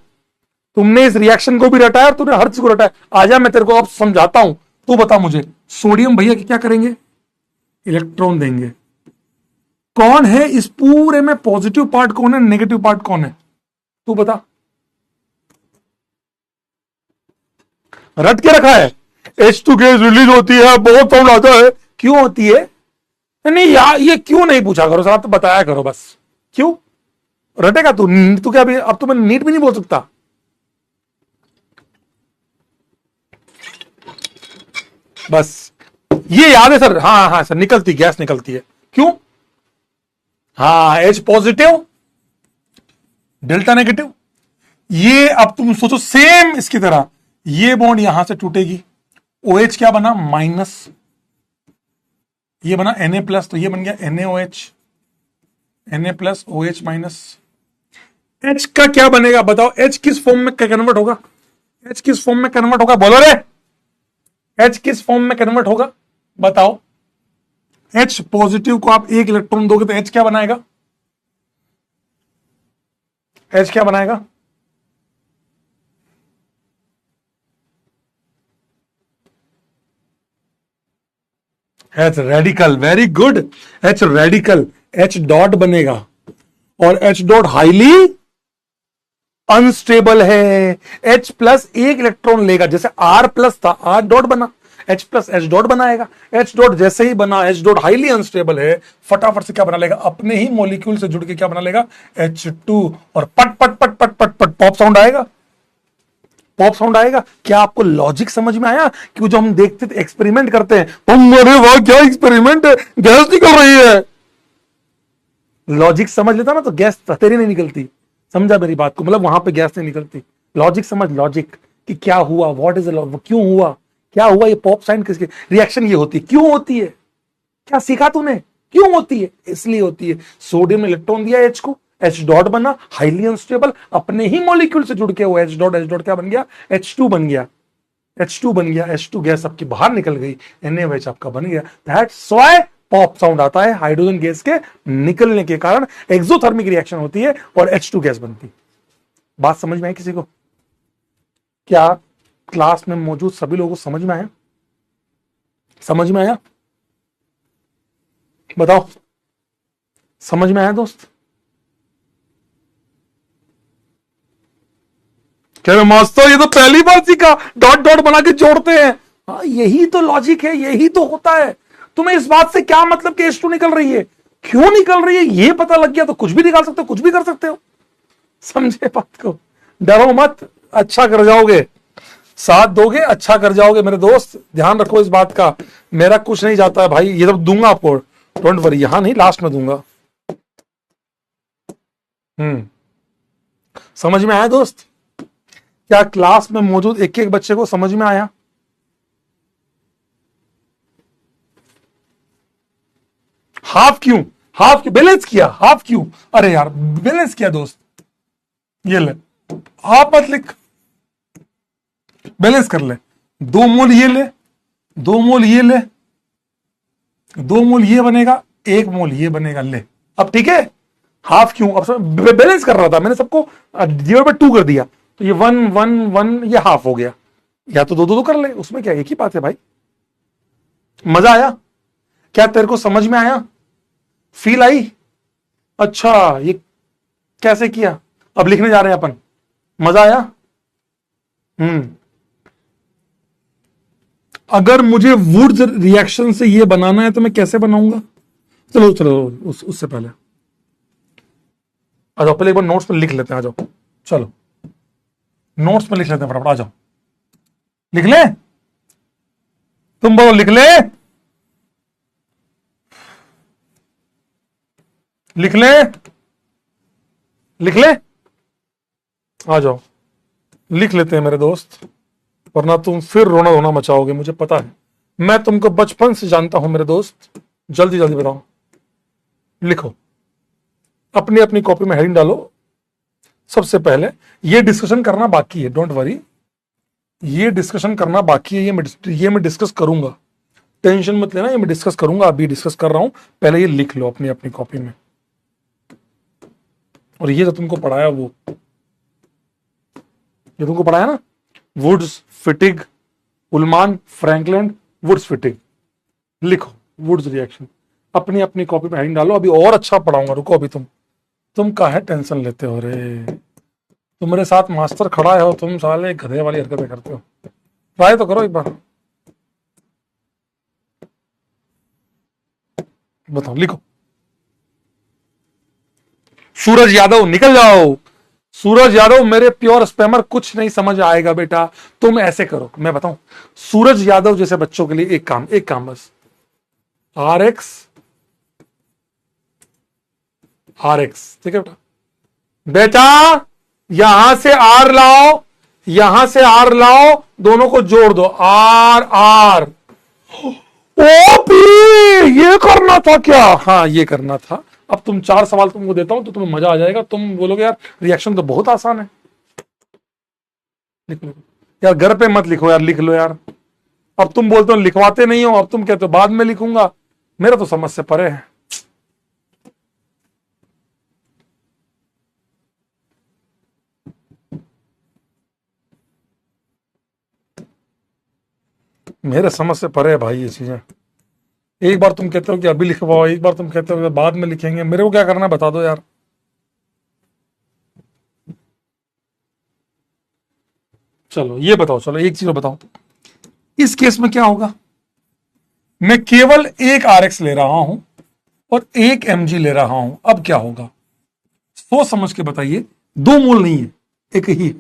और तूने हर चीज को रटा है। आजा मैं तेरे को अब समझाता हूं, तू बता मुझे। सोडियम भैया क्या करेंगे? इलेक्ट्रॉन देंगे। कौन है इस पूरे में पॉजिटिव पार्ट, कौन है नेगेटिव पार्ट, कौन है? तू बता। रट के रखा है। H2 गैस रिलीज होती है, बहुत साउंड आता है। क्यों होती है? नहीं यार ये क्यों नहीं पूछा करो सर, तो बताया करो बस। क्यों रटेगा तू क्या? अभी अब तो मैं नीट भी नहीं बोल सकता। बस ये याद है सर? हाँ सर, निकलती गैस निकलती है। क्यों? हाँ, H पॉजिटिव, डेल्टा नेगेटिव। ये अब तुम सोचो सेम इसकी तरह, ये बॉन्ड यहां से टूटेगी, OH क्या बना? माइनस, ये बना Na प्लस, तो ये बन गया NaOH, Na plus OH minus. H का क्या बनेगा बताओ? H किस फॉर्म में कन्वर्ट होगा? H किस फॉर्म में कन्वर्ट होगा? बोलो रे, H किस फॉर्म में कन्वर्ट होगा बताओ? H पॉजिटिव को आप एक इलेक्ट्रॉन दोगे तो H क्या बनाएगा? H क्या बनाएगा? H radical, very good. H radical, H dot बनेगा, और H डॉट हाईली अनस्टेबल है। H प्लस एक इलेक्ट्रॉन लेगा, जैसे R प्लस था, R डॉट बना, H प्लस H डॉट बनाएगा। H डॉट जैसे ही बना, H डॉट हाईली अनस्टेबल है, फटाफट से क्या बना लेगा? अपने ही मॉलिक्यूल से जुड़ के क्या बना लेगा? H2, और पट पट पट पट पट पट पॉप साउंड आएगा। पॉप साउंड आएगा। क्या आपको लॉजिक समझ में आया? कि जो हम देखते थे, एक्सपेरिमेंट करते हैं, अरे वाह क्या एक्सपेरिमेंट है, गैस निकल रही है। लॉजिक समझ लेता ना तो गैस तेरी नहीं निकलती। समझा मेरी बात को? मतलब वहां पे गैस नहीं निकलती। लॉजिक समझ, लॉजिक कि क्या हुआ, व्हाट इज क्यों हुआ, क्या हुआ, ये पॉप साउंड किसके रिएक्शन ये होती, क्यों होती है? क्या सीखा तूने? क्यों होती है? इसलिए होती है। सोडियम ने इलेक्ट्रॉन दिया H को, H डॉट बना, हाईली अनस्टेबल, अपने ही मॉलिक्यूल से जुड़ के वो H डॉट क्या बन गया? H2 बन गया, H2 बन गया। H2 गैस आपकी बाहर निकल गई, NaOH आपका बन गया। दैट्स व्हाई पॉप साउंड आता है। हाइड्रोजन गैस के निकलने के कारण एक्सोथर्मिक रिएक्शन होती है और H2 गैस बनती। बात समझ में आई किसी को? क्या क्लास में मौजूद सभी लोगों को समझ में आया? समझ में आया? बताओ, समझ में आया दोस्त? कह रहे मास्टर ये तो पहली बार सीखा, डॉट डॉट बना के जोड़ते हैं। हाँ यही तो लॉजिक है, यही तो होता है। तुम्हें इस बात से क्या मतलब कि H2 निकल रही है, क्यों निकल रही है, ये पता लग गया तो कुछ भी निकाल सकते हो, कुछ भी कर सकते हो। समझे बात को? डरो मत, अच्छा कर जाओगे, साथ दोगे अच्छा कर जाओगे मेरे दोस्त। ध्यान रखो इस बात का, मेरा कुछ नहीं जाता है भाई, ये तो दूंगा आपको, डोंट वरी, यहां नहीं लास्ट में दूंगा। समझ में आया दोस्त? क्या क्लास में मौजूद एक एक बच्चे को समझ में आया? हाफ क्यों? हाफ क्यों बैलेंस किया? हाफ क्यों? अरे यार बैलेंस किया दोस्त, ये ले, हाफ मत लिख, बैलेंस कर ले। 2 मोल ये ले, 2 मोल ये ले, 2 मोल ये बनेगा, 1 मोल ये बनेगा, ले। अब ठीक है, हाफ क्यों? अब बैलेंस कर रहा था मैंने, सबको डिवाइड बाय 2 कर दिया, तो ये 1 1 1 ये हाफ हो गया। या तो 2 2 कर ले, उसमें क्या, एक ही बात है भाई। मजा आया? क्या तेरे को समझ में आया? Feel I? अच्छा, ये कैसे किया? अब लिखने जा रहे हैं अपन। मजा आया? अगर मुझे वुड्स रिएक्शन से ये बनाना है तो मैं कैसे बनाऊंगा? चलो चलो, उससे पहले आ जाओ, पहले एक बार नोट्स पर लिख लेते हैं। आ जाओ, चलो नोट्स पर लिख लेते हैं फटाफट। आ जाओ, लिख ले। तुम बोलो लिख ले, लिख ले, लिख ले। आ जाओ, लिख लेते हैं मेरे दोस्त, वरना तुम फिर रोना रोना मचाओगे, मुझे पता है। मैं तुमको बचपन से जानता हूं मेरे दोस्त। जल्दी जल्दी बताओ, लिखो। अपनी अपनी कॉपी में हेडिंग डालो। सबसे पहले ये डिस्कशन करना बाकी है, डोंट वरी, ये डिस्कशन करना बाकी है। ये मैं डिस्कस करूंगा, टेंशन मत लेना, ये मैं डिस्कस करूंगा। अभी डिस्कस कर रहा हूं, पहले ये लिख लो अपनी अपनी कॉपी में। और ये जो तुमको पढ़ाया, वो ये तुमको पढ़ाया ना, वुड्स, फिटिग, उलमान, फ्रैंकलिन, वुड्स, फिटिग, लिखो वुड्स रिएक्शन। अपनी अपनी कॉपी में हेडिंग डालो। अभी और अच्छा पढ़ाऊंगा, रुको। अभी तुम काहे टेंशन लेते हो रे? तुम्हारे साथ मास्टर खड़ा है और तुम साले गधे वाली हरकतें करते हो। ट्राई तो करो एक बार। बताओ, लिखो। सूरज यादव निकल जाओ। सूरज यादव मेरे प्योर स्पैमर, कुछ नहीं समझ आएगा बेटा। तुम ऐसे करो, मैं बताऊं, सूरज यादव जैसे बच्चों के लिए एक काम बस, RX, ठीक है बेटा? बेटा यहां से R लाओ, यहां से R लाओ, दोनों को जोड़ दो, R। ओपी, ये करना था क्या? हाँ, ये करना था। अब तुम 4 सवाल तुमको देता हूं तो तुम्हें मजा आ जाएगा। तुम बोलोगे यार रिएक्शन तो बहुत आसान है। लिख लो यार, घर पे मत लिखो यार, लिख लो यार। अब तुम बोलते हो लिखवाते नहीं हो, अब तुम कहते हो बाद में लिखूंगा। मेरा तो समझ से परे है। मेरे समझ से परे है भाई ये चीजें। एक बार तुम कहते हो कि अभी लिखवाओ, एक बार तुम कहते हो कि बाद में लिखेंगे। मेरे को क्या करना है बता दो यार। चलो ये बताओ, चलो एक चीज बताओ, इस केस में क्या होगा? मैं केवल एक RX ले रहा हूं और एक MG ले रहा हूं। अब क्या होगा? सोच समझ के बताइए। 2 मोल नहीं है, एक ही।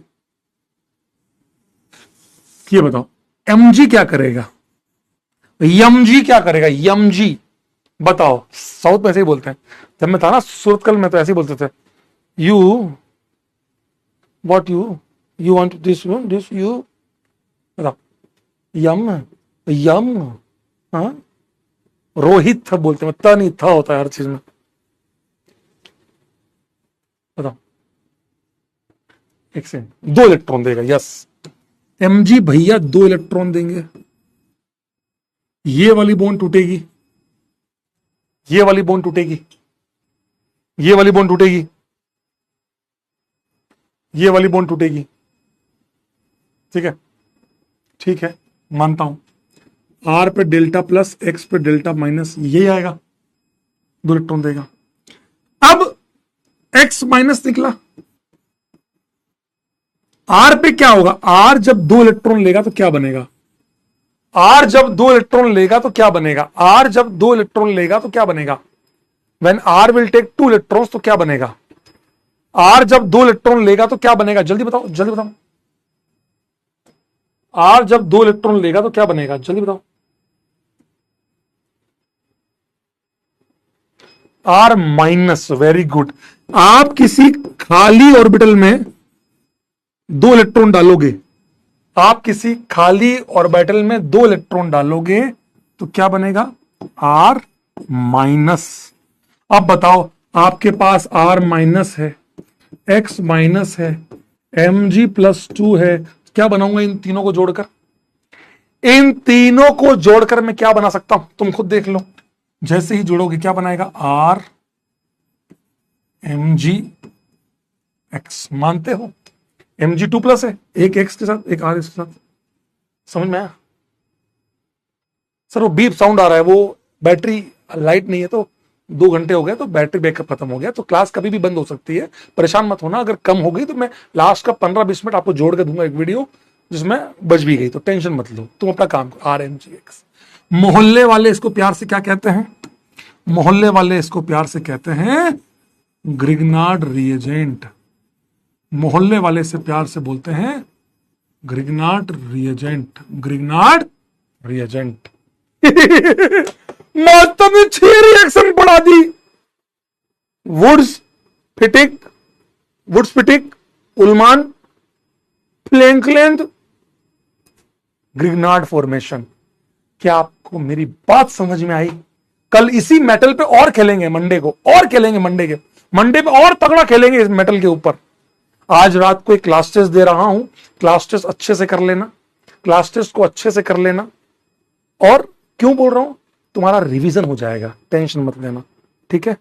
ये बताओ, MG क्या करेगा? MG क्या करेगा? MG बताओ। साउथ में ऐसे ही बोलते हैं। जब मैं था ना सूरतकल में तो ऐसे ही बोलते थे। You what you want this you बताओ। यम यम, हाँ, रोहित था बोलते हैं, त नहीं था होता है हर चीज में। बताओ, एक से 2 इलेक्ट्रॉन देगा। यस, MG भैया 2 इलेक्ट्रॉन देंगे। ये वाली बॉन्ड टूटेगी, ये वाली बॉन्ड टूटेगी, ये वाली बॉन्ड टूटेगी, ये वाली बॉन्ड टूटेगी। ठीक है, ठीक है, मानता हूं। R पे डेल्टा प्लस, X पे डेल्टा माइनस, यही आएगा, 2 इलेक्ट्रॉन देगा। अब X माइनस निकला, R पे क्या होगा? R जब 2 इलेक्ट्रॉन लेगा तो क्या बनेगा? R जब 2 इलेक्ट्रॉन लेगा तो क्या बनेगा? R जब 2 इलेक्ट्रॉन लेगा तो क्या बनेगा? When R will take 2 electrons तो क्या बनेगा? R जब 2 इलेक्ट्रॉन लेगा तो क्या बनेगा? जल्दी बताओ, जल्दी बताओ। R जब 2 इलेक्ट्रॉन लेगा तो क्या बनेगा? जल्दी बताओ। R minus, very good. आप किसी खाली ऑर्बिटल में 2 इलेक्ट्रॉन डालोगे, आप किसी खाली ऑर्बिटल में 2 इलेक्ट्रॉन डालोगे तो क्या बनेगा? R minus. अब बताओ, आपके पास R माइनस है, X माइनस है, Mg प्लस 2 है, क्या बनाऊंगा इन तीनों को जोड़कर? इन तीनों को जोड़कर मैं क्या बना सकता हूं? तुम खुद देख लो। जैसे ही जोड़ोगे क्या बनाएगा? R Mg X। मानते हो? Mg 2 प्लस है, एक X के साथ, एक R के साथ। समझ में आया? सर वो बीप साउंड आ रहा है, वो बैटरी लाइट नहीं है तो 2 घंटे हो गए तो बैटरी बैकअप खत्म हो गया, तो क्लास कभी भी बंद हो सकती है, परेशान मत होना। अगर कम हो गई तो मैं लास्ट का 15-20 मिनट आपको जोड़ के दूंगा एक वीडियो जिसमें बच भी गई, तो टेंशन मत लो, तुम अपना काम करो। RMGX मोहल्ले वाले इसको प्यार से क्या कहते हैं? मोहल्ले वाले इसको प्यार से कहते हैं ग्रिग्नार्ड रिएजेंट। मोहल्ले वाले से प्यार से बोलते हैं ग्रिग्नार्ड रिएजेंट, ग्रिग्नार्ड रिएजेंट। माता ने 6 रिएक्शन पढ़ा दी। Wurtz Fittig, Ullmann, Frankland, Grignard formation. क्या आपको मेरी बात समझ में आई? कल इसी मेटल पे और खेलेंगे, मंडे को और खेलेंगे, मंडे पे और तगड़ा खेलेंगे इस मेटल के ऊपर। आज रात को एक क्लास टेस्ट दे रहा हूं, क्लास टेस्ट अच्छे से कर लेना, क्लास टेस्ट को अच्छे से कर लेना। और क्यों बोल रहा हूं? तुम्हारा रिवीजन हो जाएगा, टेंशन मत लेना, ठीक है।